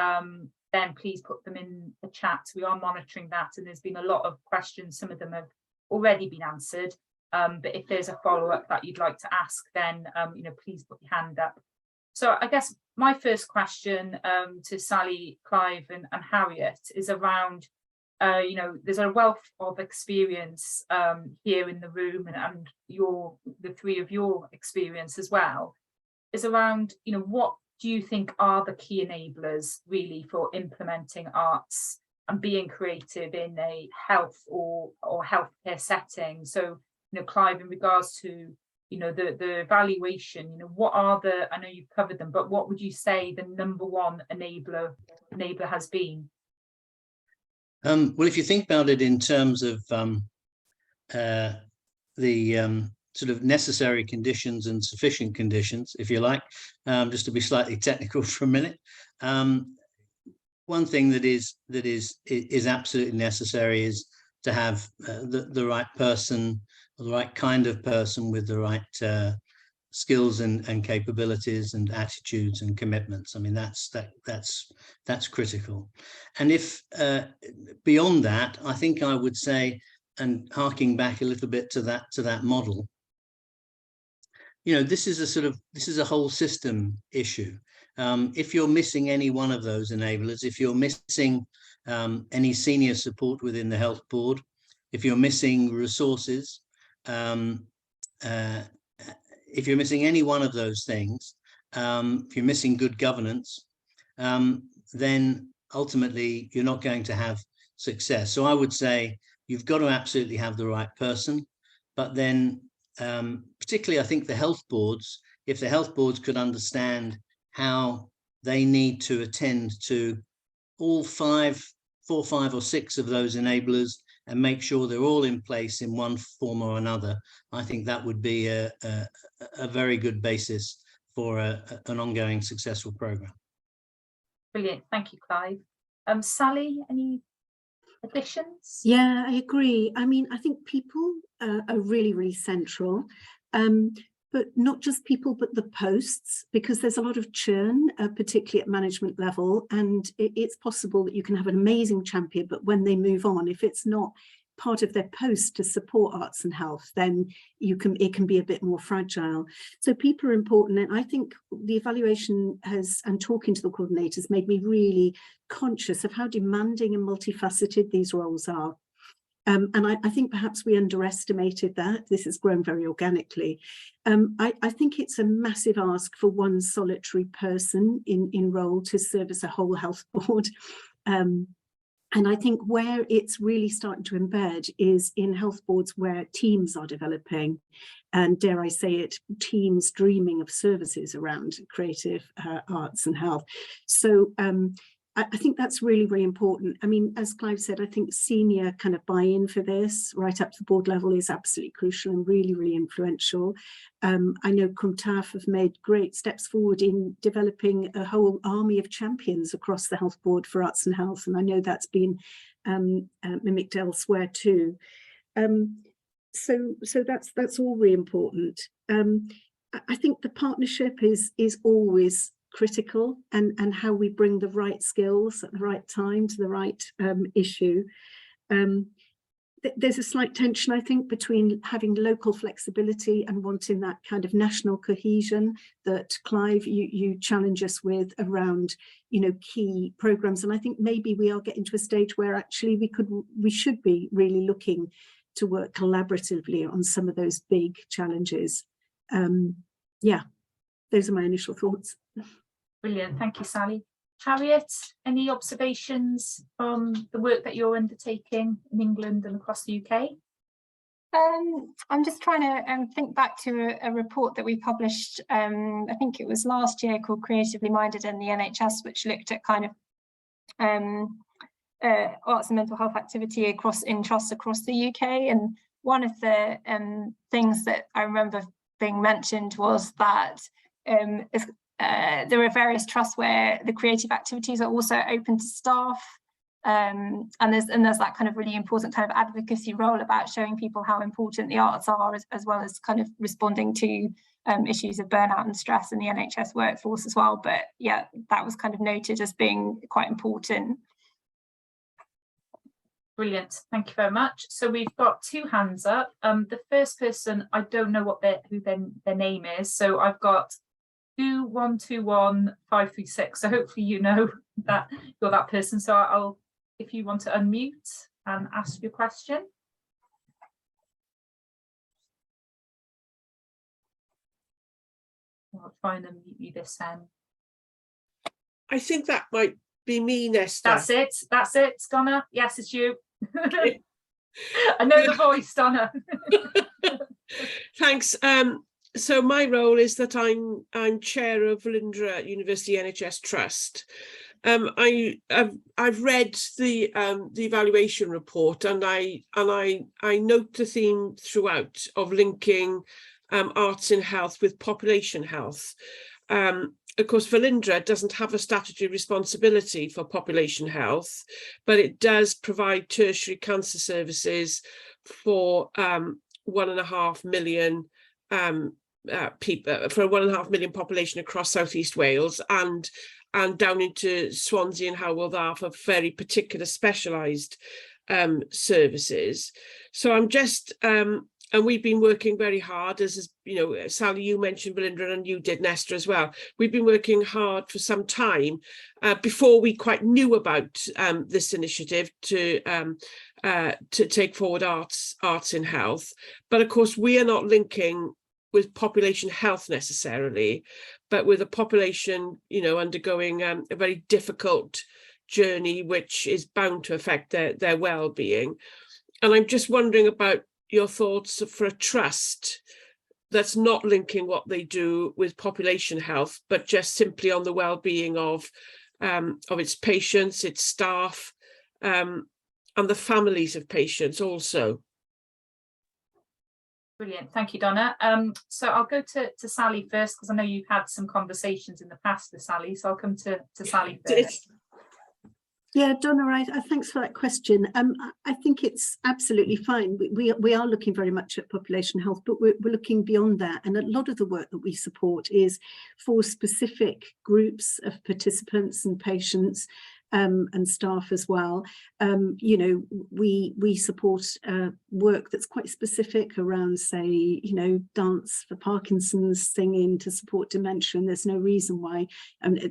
A: then please put them in the chat. We are monitoring that, and there's been a lot of questions. Some of them have already been answered. But if there's a follow-up that you'd like to ask, then please put your hand up. So I guess my first question to Sally, Clive, and Harriet is around, there's a wealth of experience here in the room, and the three of your experience as well, is around, what do you think are the key enablers really for implementing arts and being creative in a health or healthcare setting? So, Clive, in regards to, the evaluation, what are I know you've covered them, but what would you say the number one enabler has been?
E: Well, if you think about it in terms of the sort of necessary conditions and sufficient conditions, if you like, just to be slightly technical for a minute, one thing that is absolutely necessary is to have the right person, the right kind of person with the right skills and capabilities and attitudes and commitments. I mean, that's critical. And if beyond that, I think I would say, and harking back a little bit to that model, this is a whole system issue. If you're missing any one of those enablers, if you're missing any senior support within the health board, if you're missing resources, if you're missing any one of those things, if you're missing good governance, then ultimately you're not going to have success. So I would say you've got to absolutely have the right person, but then particularly I think the health boards, if the health boards could understand how they need to attend to all 4, 5 or 6 of those enablers and make sure they're all in place in one form or another, I think that would be a very good basis for an ongoing successful program.
A: Brilliant, thank you, Clive. Sally, any additions?
B: Yeah, I agree. I mean, I think people are really, really central. but not just people, but the posts, because there's a lot of churn, particularly at management level. And it's possible that you can have an amazing champion, but when they move on, if it's not part of their post to support arts and health, then it can be a bit more fragile. So people are important. And I think the evaluation and talking to the coordinators made me really conscious of how demanding and multifaceted these roles are. And I think perhaps we underestimated that. This has grown very organically. I think it's a massive ask for one solitary person in role to serve as a whole health board. And I think where it's really starting to embed is in health boards where teams are developing, and dare I say it, teams dreaming of services around creative arts and health. So I think that's really, really important. I mean, as Clive said, I think senior kind of buy-in for this right up to the board level is absolutely crucial and really, really influential. I know CUMTAF have made great steps forward in developing a whole army of champions across the health board for arts and health, and I know that's been mimicked elsewhere too. So that's all really important. I think the partnership is always critical, and how we bring the right skills at the right time to the right issue. There's a slight tension, I think, between having local flexibility and wanting that kind of national cohesion that Clive, you challenge us with around, key programs. And I think maybe we are getting to a stage where actually we should be really looking to work collaboratively on some of those big challenges. Yeah, those are my initial thoughts.
A: Brilliant, thank you, Sally. Harriet, any observations from the work that you're undertaking in England and across the UK?
F: I'm just trying to think back to a report that we published, I think it was last year, called Creatively Minded in the NHS, which looked at kind of arts and mental health activity in trusts across the UK. And one of the things that I remember being mentioned was that there are various trusts where the creative activities are also open to staff, and there's that kind of really important kind of advocacy role about showing people how important the arts are, as well as kind of responding to issues of burnout and stress in the NHS workforce as well. But yeah, that was kind of noted as being quite important.
A: Brilliant, thank you very much. So we've got two hands up. The first person, I don't know who their name is, so I've got 2121536. So hopefully you know that you're that person. So if you want to unmute and ask your question. I'll try and unmute you this end.
G: I think that might be me, Nesta.
A: That's it, Donna. Yes, it's you. Okay. I know the voice, Donna.
G: Thanks. So my role is that I'm chair of Velindre University NHS Trust. I've read the evaluation report, and I note the theme throughout of linking arts in health with population health. Of course, Velindre doesn't have a statutory responsibility for population health, but it does provide tertiary cancer services for 1.5 million people, for a 1.5 million population across Southeast Wales, and down into Swansea and Hywel Dda for very particular specialised services. So I'm just and we've been working very hard, as Sally, you mentioned Velindre, and you did, Nesta, as well. We've been working hard for some time before we quite knew about this initiative to take forward arts in health. But of course, we are not linking with population health necessarily, but with a population, undergoing a very difficult journey, which is bound to affect their well-being. And I'm just wondering about your thoughts for a trust that's not linking what they do with population health, but just simply on the well-being of its patients, its staff, and the families of patients also.
A: Brilliant, thank you, Donna. So I'll go to Sally first, because I know you've had some conversations in the past with Sally, so I'll come to Sally first.
B: Yeah, Donna, thanks for that question. I think it's absolutely fine. We are looking very much at population health, but we're looking beyond that. And a lot of the work that we support is for specific groups of participants and patients and staff as well. You know, we support work that's quite specific around, say, you know, dance for Parkinson's, singing to support dementia. And there's no reason why,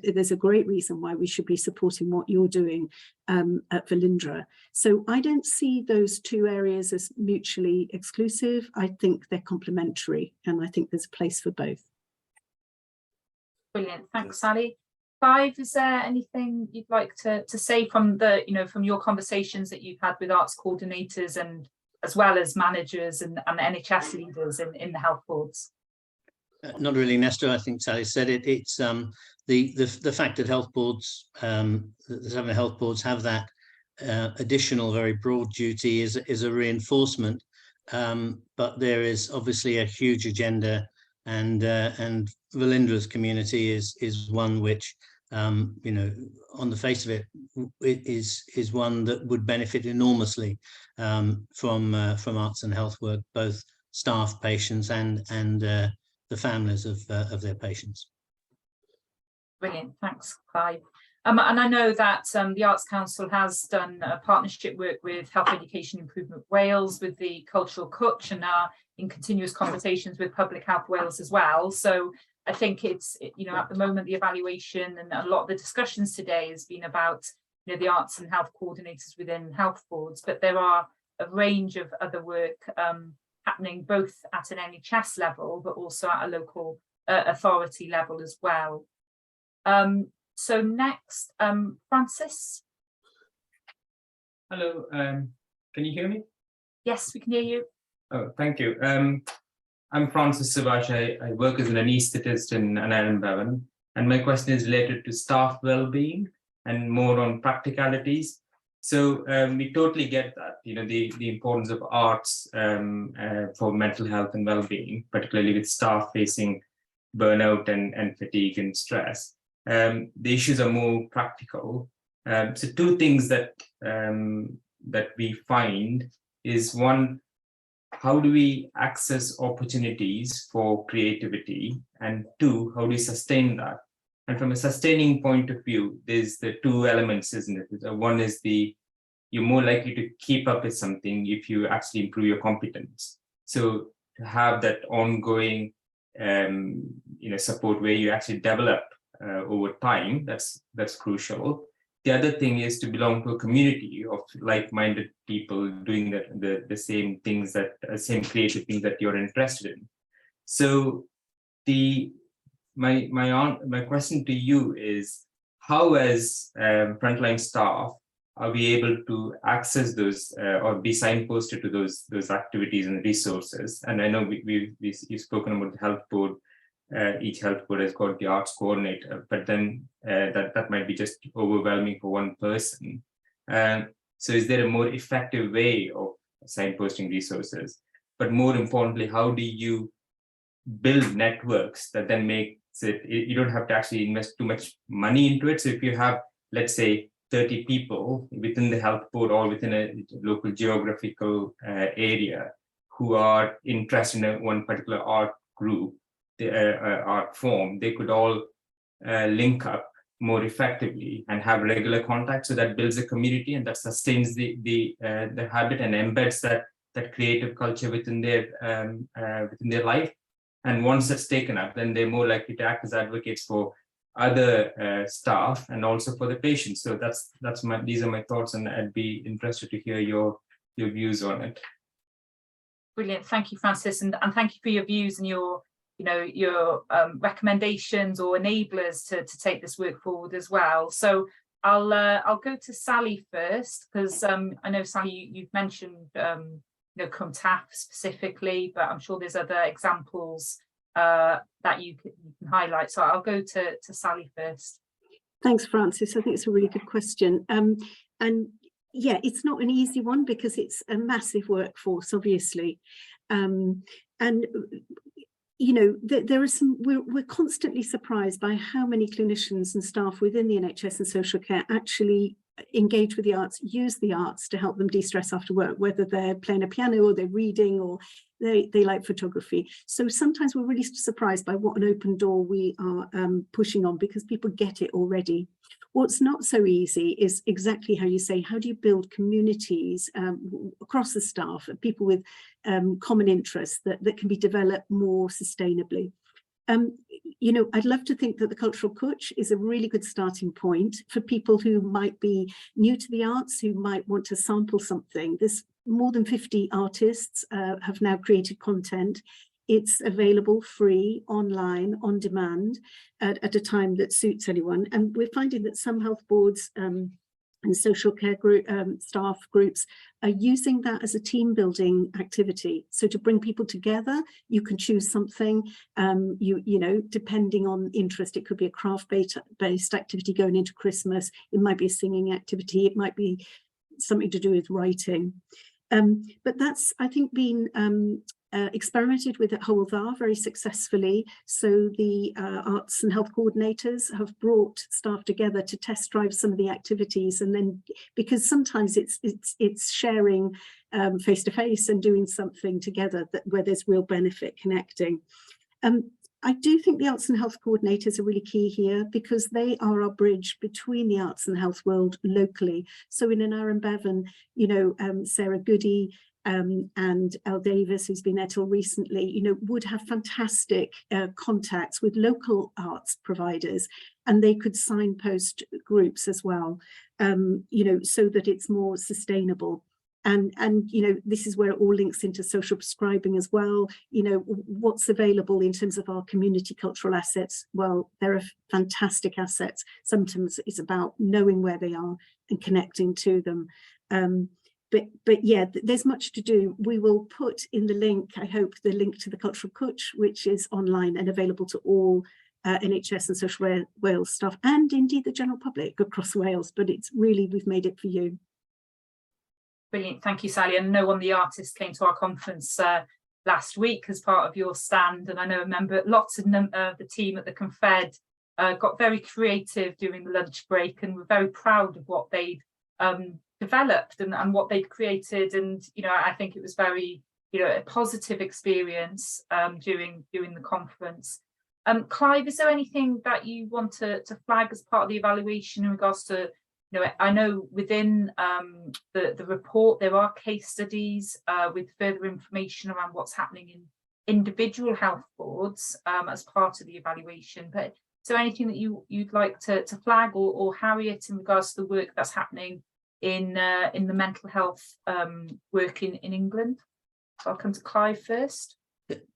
B: there's a great reason why we should be supporting what you're doing at Velindre. So I don't see those two areas as mutually exclusive. I think they're complementary, and I think there's a place for both.
A: Brilliant, thanks, Sally. Clive, is there anything you'd like to say from the, you know, from your conversations that you've had with arts coordinators and as well as managers and NHS leaders in the health boards?
E: Not really, Nestor. I think Sally said it. It's the fact that health boards, the 7 health boards have that additional very broad duty is a reinforcement. But there is obviously a huge agenda, and Velindre's community is one which, you know, on the face of it, is one that would benefit enormously from arts and health work, both staff, patients, and the families of their patients.
A: Brilliant, thanks, Clive. And I know that the Arts Council has done a partnership work with Health Education Improvement Wales, with the Cultural Cwtch, and are in continuous conversations with Public Health Wales as well. So I think it's, you know, at the moment, the evaluation and a lot of the discussions today has been about, you know, the arts and health coordinators within health boards, but there are a range of other work happening both at an NHS level, but also at a local authority level as well. So next, Francis.
H: Hello, can you hear me?
A: Yes, we can hear you.
H: Oh, thank you. I'm Francis Subash. I work as an anaesthetist in Anand, and my question is related to staff well-being and more on practicalities. So we totally get that, you know, the importance of arts for mental health and well-being, particularly with staff facing burnout and fatigue and stress. The issues are more practical. So 2 things that we find is, one, how do we access opportunities for creativity, and 2, how do we sustain that? And from a sustaining point of view, there's the 2 elements, isn't it? One is you're more likely to keep up with something if you actually improve your competence. So to have that ongoing you know, support where you actually develop over time, that's crucial. The other thing is to belong to a community of like-minded people doing the same things, that same creative things that you're interested in. So my question to you is, how as frontline staff are we able to access those or be signposted to those activities and resources? And I know you've spoken about the health board. Each health board has got the arts coordinator, but then that might be just overwhelming for one person. So is there a more effective way of signposting resources? But more importantly, how do you build networks that then makes it, you don't have to actually invest too much money into it. So if you have, let's say, 30 people within the health board or within a local geographical area who are interested in one particular art group, art form, they could all link up more effectively and have regular contact. So that builds a community, and that sustains the habit and embeds that creative culture within their life. And once that's taken up, then they're more likely to act as advocates for other staff and also for the patients. So these are my thoughts, and I'd be interested to hear your views on it.
A: Brilliant, thank you, Francis, and thank you for your views and your recommendations or enablers to take this work forward as well. So I'll go to Sally first, because I know, Sally, you've mentioned CUMTAF specifically, but I'm sure there's other examples that you can highlight. So I'll go to Sally first.
B: Thanks, Francis. I think it's a really good question. And yeah, it's not an easy one because it's a massive workforce, obviously. And you know, there are some, we're constantly surprised by how many clinicians and staff within the NHS and social care actually engage with the arts, use the arts to help them de-stress after work, whether they're playing a piano or they're reading or they like photography. So sometimes we're really surprised by what an open door we are pushing on, because people get it already. What's not so easy is exactly how you say, how do you build communities across the staff, people with common interests that can be developed more sustainably. You know, I'd love to think that the Cultural Coach is a really good starting point for people who might be new to the arts, who might want to sample something. There's more than 50 artists have now created content. It's available free, online, on demand, at a time that suits anyone. And we're finding that some health boards and social care group staff groups are using that as a team building activity. So to bring people together, you can choose something, you know, depending on interest. It could be a craft-based activity going into Christmas. It might be a singing activity. It might be something to do with writing. But that's, I think, been experimented with at Hywel Dda very successfully. So the arts and health coordinators have brought staff together to test drive some of the activities, and then because sometimes it's sharing face to face and doing something together where there's real benefit connecting. I do think the arts and health coordinators are really key here, because they are our bridge between the arts and health world locally. So in an Bevan, you know, Sarah Goody, and Elle Davis, who's been there till recently, you know, would have fantastic contacts with local arts providers, and they could signpost groups as well, you know, so that it's more sustainable. And you know, this is where it all links into social prescribing as well. You know, what's available in terms of our community cultural assets? Well, there are fantastic assets. Sometimes it's about knowing where they are and connecting to them. But yeah, there's much to do. We will put in the link, I hope, the link to the Cultural Coach, which is online and available to all NHS and Social Wales staff, and indeed the general public across Wales. But it's really, we've made it for you.
A: Brilliant, thank you, Sally. And I know one of the artists came to our conference last week as part of your stand, and I know lots of the team at the Confed got very creative during the lunch break, and we're very proud of what they'd developed and what they'd created. And you know, I think it was very, you know, a positive experience during the conference. Clive, is there anything that you want to flag as part of the evaluation in regards to, you know, I know within the report there are case studies with further information around what's happening in individual health boards as part of the evaluation, but is there anything that you'd like to flag, or Harriet, in regards to the work that's happening in the mental health work in England? So I'll come to Clive first.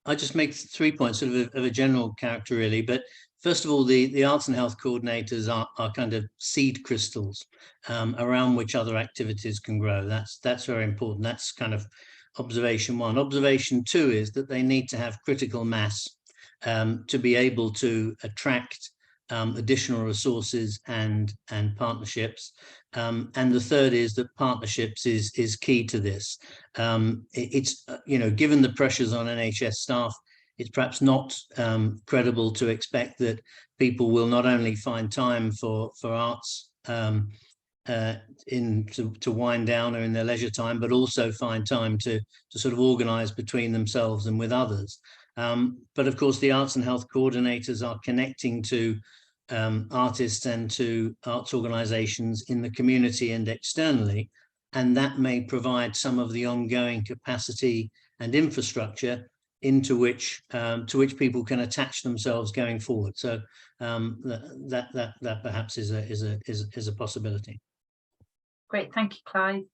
E: I just make 3 points sort of a general character, really. But first of all, the arts and health coordinators are kind of seed crystals around which other activities can grow. That's very important. That's kind of observation 1. Observation 2 is that they need to have critical mass to be able to attract additional resources and partnerships. And the third is that partnerships is key to this. It's, you know, given the pressures on NHS staff, it's perhaps not credible to expect that people will not only find time for arts to wind down or in their leisure time, but also find time to sort of organise between themselves and with others. But of course, the arts and health coordinators are connecting to artists and to arts organisations in the community and externally, and that may provide some of the ongoing capacity and infrastructure into which to which people can attach themselves going forward. So that perhaps is a possibility.
A: Great, thank you, Clive.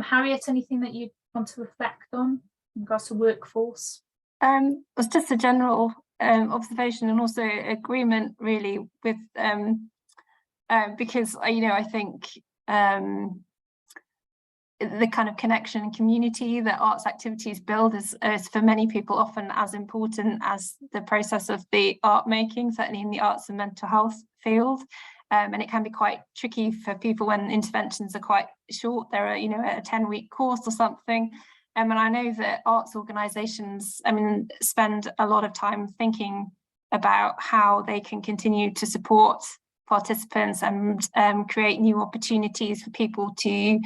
A: Harriet, anything that you want to reflect on in regards to workforce?
F: It's just a general observation and also agreement, really, with because you know, I think the kind of connection and community that arts activities build is for many people often as important as the process of the art making, certainly in the arts and mental health field. And it can be quite tricky for people when interventions are quite short. They're a, you know, a 10-week course or something. And I know that arts organisations, I mean, spend a lot of time thinking about how they can continue to support participants and create new opportunities for people to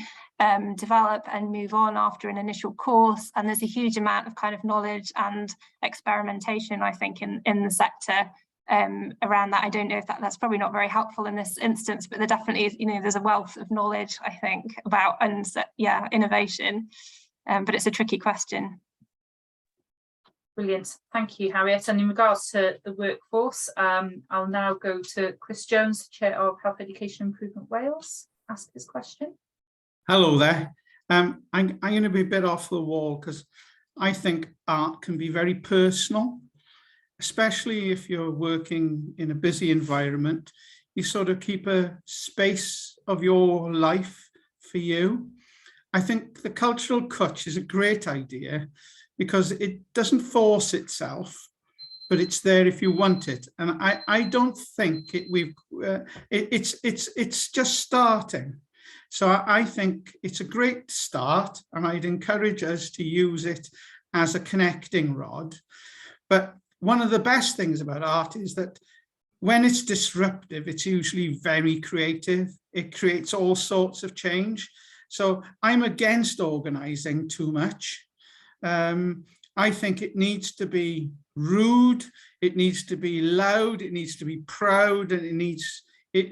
F: develop and move on after an initial course. And there's a huge amount of kind of knowledge and experimentation, I think, in the sector around that. I don't know if that's probably not very helpful in this instance, but there definitely is, there's a wealth of knowledge, I think, about innovation, but it's a tricky question.
A: Brilliant, thank you, Harriet. And in regards to the workforce, I'll now go to Chris Jones, Chair of Health Education Improvement Wales, ask his question.
I: Hello there. I'm going to be a bit off the wall because I think art can be very personal, especially if you're working in a busy environment. You sort of keep a space of your life for you. I think the cultural kutch is a great idea because it doesn't force itself, but it's there if you want it. And I don't think it's just starting. So I think it's a great start, and I'd encourage us to use it as a connecting rod. But one of the best things about art is that when it's disruptive, it's usually very creative. It creates all sorts of change. So I'm against organising too much. I think it needs to be rude, it needs to be loud, it needs to be proud, and it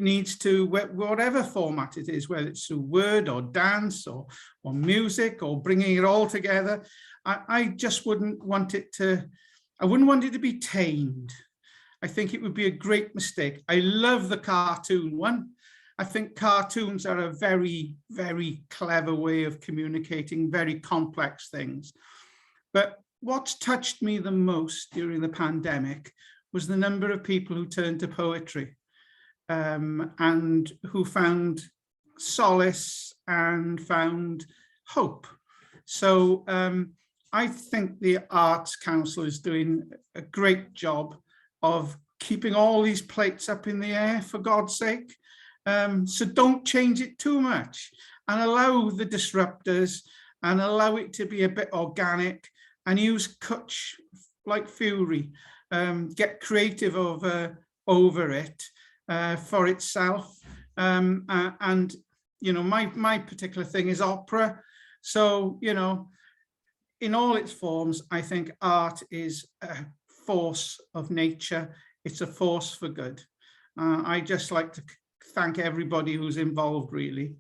I: needs to, whatever format it is, whether it's through word or dance or music or bringing it all together. I just wouldn't want it to, I wouldn't want it to be tamed. I think it would be a great mistake. I love the cartoon one. I think cartoons are a very, very clever way of communicating very complex things. But what's touched me the most during the pandemic was the number of people who turned to poetry and who found solace and found hope. So I think the Arts Council is doing a great job of keeping all these plates up in the air, for God's sake. So don't change it too much and allow the disruptors and allow it to be a bit organic and use kutch like fury. Get creative over it for itself. And, you know, my particular thing is opera. So, you know, in all its forms, I think art is a force of nature. It's a force for good. I just like to thank everybody who's involved, really.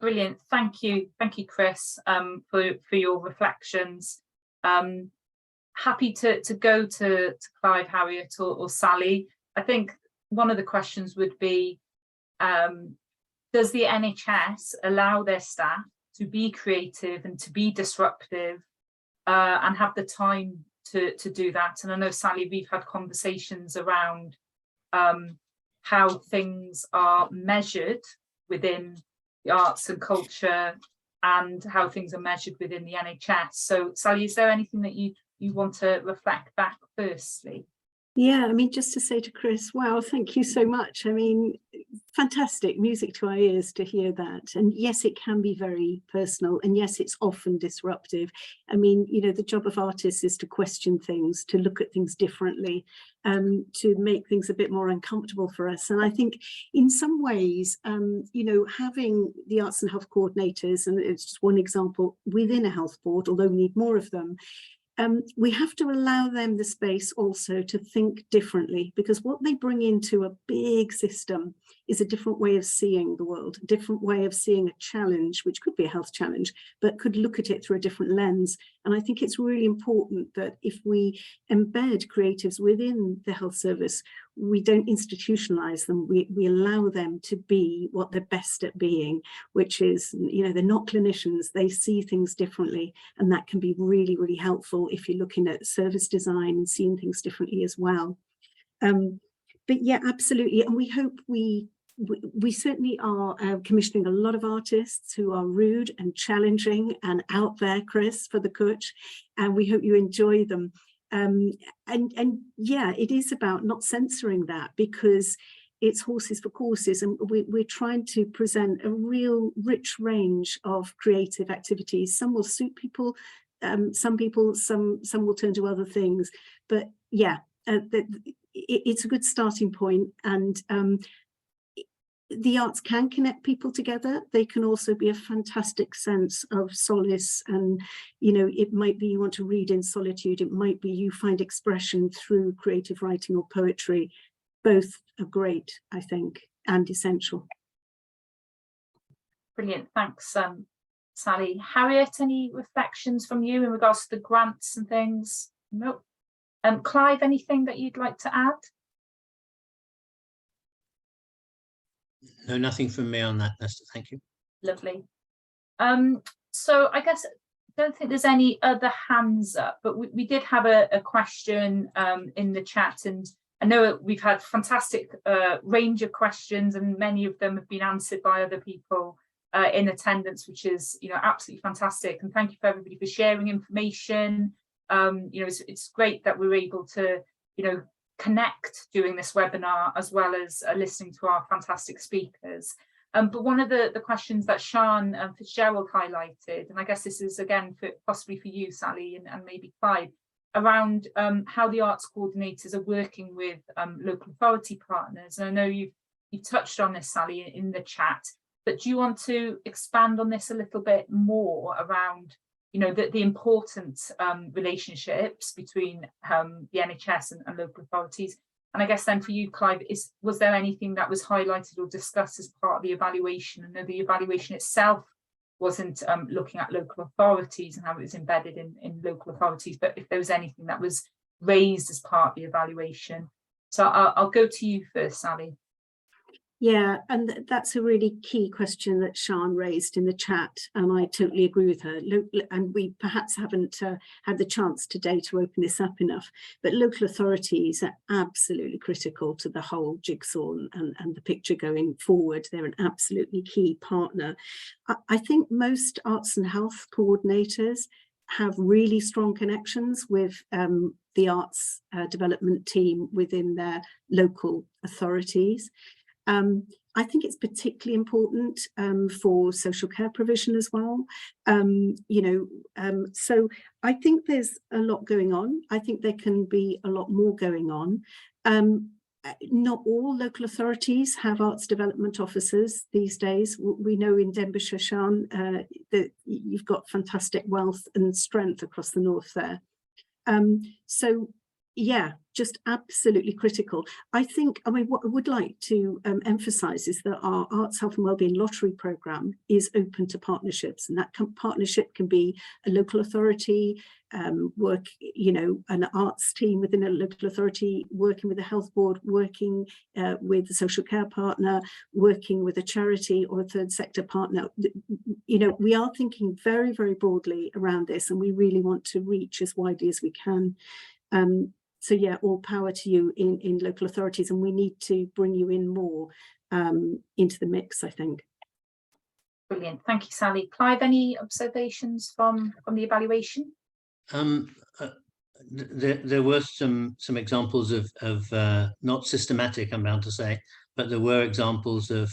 A: Brilliant, thank you, Chris, for your reflections. Happy to go to Clive, Harriet, or Sally. I think one of the questions would be, does the NHS allow their staff to be creative and to be disruptive and have the time to do that? And I know, Sally, we've had conversations around how things are measured within the arts and culture and how things are measured within the NHS. So, Sally, is there anything that you want to reflect back firstly?
B: Yeah, I mean, just to say to Chris, wow, thank you so much. I mean, fantastic, music to our ears to hear that. And yes, it can be very personal. And yes, it's often disruptive. I mean, you know, the job of artists is to question things, to look at things differently, to make things a bit more uncomfortable for us. And I think in some ways, you know, having the arts and health coordinators, and it's just one example within a health board, although we need more of them, we have to allow them the space also to think differently, because what they bring into a big system is a different way of seeing the world, a different way of seeing a challenge, which could be a health challenge, but could look at it through a different lens. And I think it's really important that if we embed creatives within the health service, we don't institutionalize them, we allow them to be what they're best at being, which is, you know, they're not clinicians, they see things differently. And that can be really, really helpful if you're looking at service design and seeing things differently as well. But yeah, absolutely. And we hope we certainly are commissioning a lot of artists who are rude and challenging and out there, Chris, for the kutch, and we hope you enjoy them. And yeah, it is about not censoring that, because it's horses for courses, and we're trying to present a real rich range of creative activities. Some will suit people, some will turn to other things, but yeah, it's a good starting point, and the arts can connect people together. They can also be a fantastic sense of solace, and it might be you want to read in solitude, it might be you find expression through creative writing or poetry. Both are great, I think, and essential.
A: Brilliant, thanks, Sally. Harriet, any reflections from you in regards to the grants and things? Nope. Clive, anything that you'd like to add?
E: No, nothing from me on that, Nesta. Thank you.
A: Lovely. So I guess I don't think there's any other hands up, but we did have a question in the chat, and I know we've had fantastic range of questions, and many of them have been answered by other people in attendance, which is absolutely fantastic. And thank you for everybody for sharing information. It's great that we're able to connect during this webinar, as well as listening to our fantastic speakers. But one of the questions that Sian Fitzgerald highlighted, and I guess this is again possibly for you, Sally, and maybe Clive, around how the arts coordinators are working with local authority partners. And I know you've touched on this, Sally, in the chat, but do you want to expand on this a little bit more around the important relationships between the NHS and local authorities? And I guess then for you, Clive, was there anything that was highlighted or discussed as part of the evaluation? I know the evaluation itself wasn't looking at local authorities and how it was embedded in local authorities, but if there was anything that was raised as part of the evaluation. So I'll go to you first, Sally.
B: Yeah, and that's a really key question that Sian raised in the chat, and I totally agree with her. And we perhaps haven't had the chance today to open this up enough, but local authorities are absolutely critical to the whole jigsaw and the picture going forward. They're an absolutely key partner. I think most arts and health coordinators have really strong connections with the arts development team within their local authorities. I think it's particularly important for social care provision as well. So I think there's a lot going on. I think there can be a lot more going on. Not all local authorities have arts development officers these days. We know in Denbighshire, Sian, that you've got fantastic wealth and strength across the north there. So yeah, just absolutely critical. I mean, what I would like to emphasise is that our Arts, Health and Wellbeing Lottery programme is open to partnerships, and that partnership can be a local authority, an arts team within a local authority, working with a health board, working with a social care partner, working with a charity or a third sector partner. We are thinking very, very broadly around this, and we really want to reach as widely as we can. So yeah, all power to you in local authorities, and we need to bring you in more into the mix, I think.
A: Brilliant, thank you, Sally. Clive, any observations from the evaluation?
E: There were some examples of not systematic, I'm bound to say, but there were examples of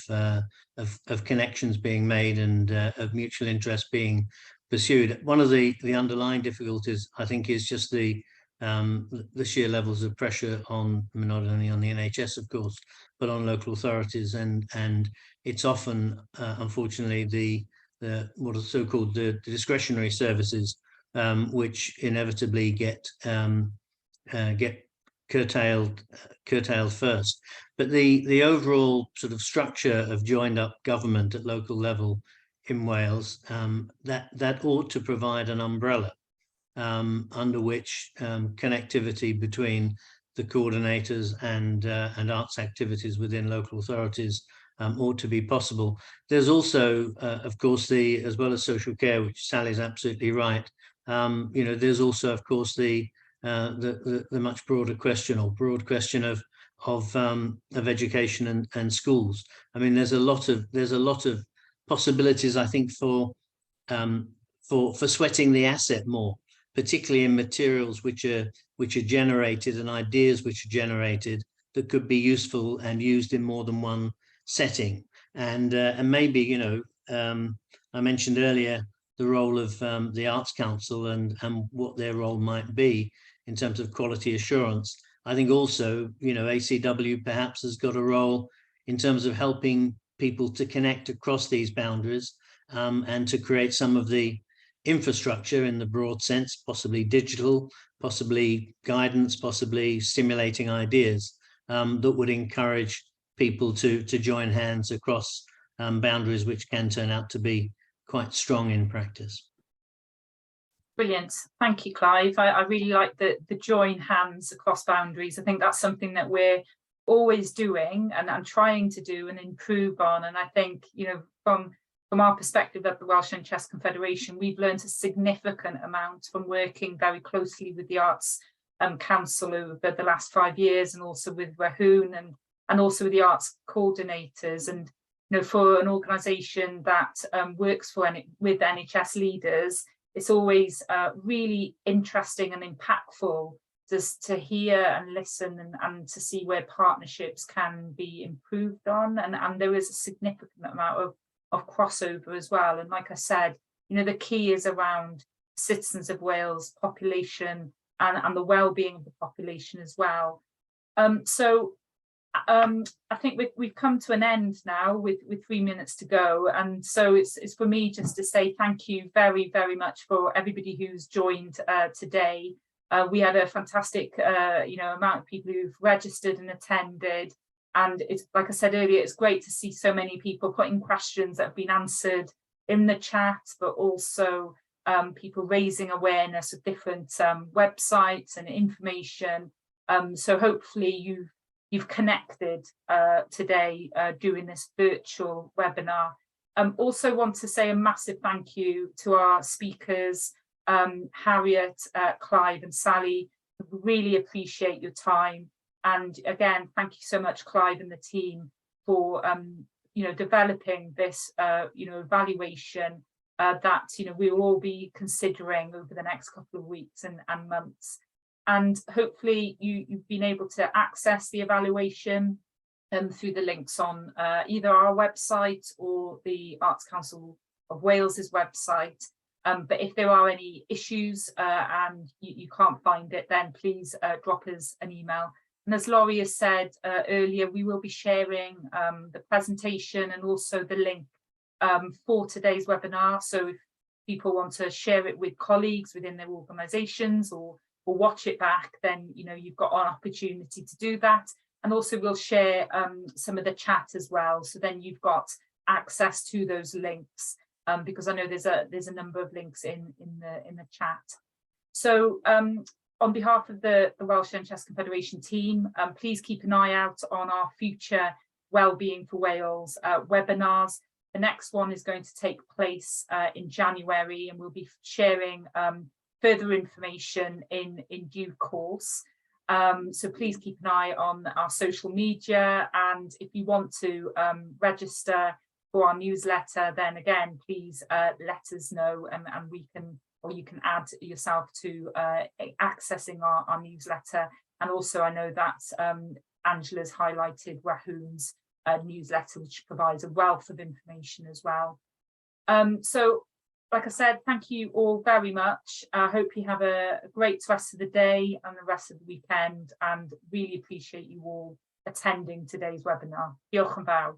E: connections being made and of mutual interest being pursued. One of the underlying difficulties, I think, is just the sheer levels of pressure on, not only on the NHS, of course, but on local authorities, and it's often, unfortunately, the what are so-called the discretionary services, which inevitably get curtailed first. But the overall sort of structure of joined-up government at local level in Wales, that ought to provide an umbrella under which connectivity between the coordinators and arts activities within local authorities ought to be possible. There's also, of course, as well as social care, which Sally's absolutely right. There's also, of course, the much broader question, or broad question of education and schools. I mean, there's a lot of possibilities, I think, for sweating the asset more, particularly in materials which are generated and ideas which are generated that could be useful and used in more than one setting. And maybe, I mentioned earlier the role of the Arts Council and what their role might be in terms of quality assurance. I think also, ACW perhaps has got a role in terms of helping people to connect across these boundaries, and to create some of the infrastructure in the broad sense, possibly digital, possibly guidance, possibly stimulating ideas, that would encourage people to join hands across boundaries, which can turn out to be quite strong in practice.
A: Brilliant. Thank you, Clive. I really like the join hands across boundaries. I think that's something that we're always doing and trying to do and improve on. And I think, from our perspective at the Welsh NHS Confederation, we've learned a significant amount from working very closely with the Arts Council over the last 5 years, and also with Wahoon and also with the arts coordinators. And for an organisation that works with NHS leaders, it's always really interesting and impactful just to hear and listen and to see where partnerships can be improved on. And there is a significant amount of crossover as well. And like I said, the key is around citizens of Wales, population, and the well-being of the population as well. So I think we've come to an end now with 3 minutes to go. And so it's for me just to say thank you very, very much for everybody who's joined today. We had a fantastic amount of people who've registered and attended. And it's, like I said earlier, it's great to see so many people putting questions that have been answered in the chat, but also people raising awareness of different websites and information. So hopefully you've connected today doing this virtual webinar. Also want to say a massive thank you to our speakers, Harriet, Clive and Sally. Really appreciate your time. And again, thank you so much, Clive and the team, for developing this evaluation that we will all be considering over the next couple of weeks and months. And hopefully you've been able to access the evaluation through the links on either our website or the Arts Council of Wales's website. But if there are any issues and you can't find it, then please drop us an email. And as Laurie has said earlier, we will be sharing the presentation and also the link for today's webinar. So if people want to share it with colleagues within their organisations or watch it back, then you've got an opportunity to do that. And also we'll share some of the chat as well. So then you've got access to those links, because I know there's a number of links in the chat. So on behalf of the Welsh NHS Confederation team, please keep an eye out on our future Wellbeing for Wales webinars. The next one is going to take place in January, and we'll be sharing further information in due course. So please keep an eye on our social media, and if you want to register for our newsletter, then again, please let us know, and we can, or you can add yourself to accessing our newsletter. And also I know that Angela's highlighted Wahoon's newsletter, which provides a wealth of information as well. So like I said, thank you all very much. I hope you have a great rest of the day and the rest of the weekend, and really appreciate you all attending today's webinar. Diolch yn fawr.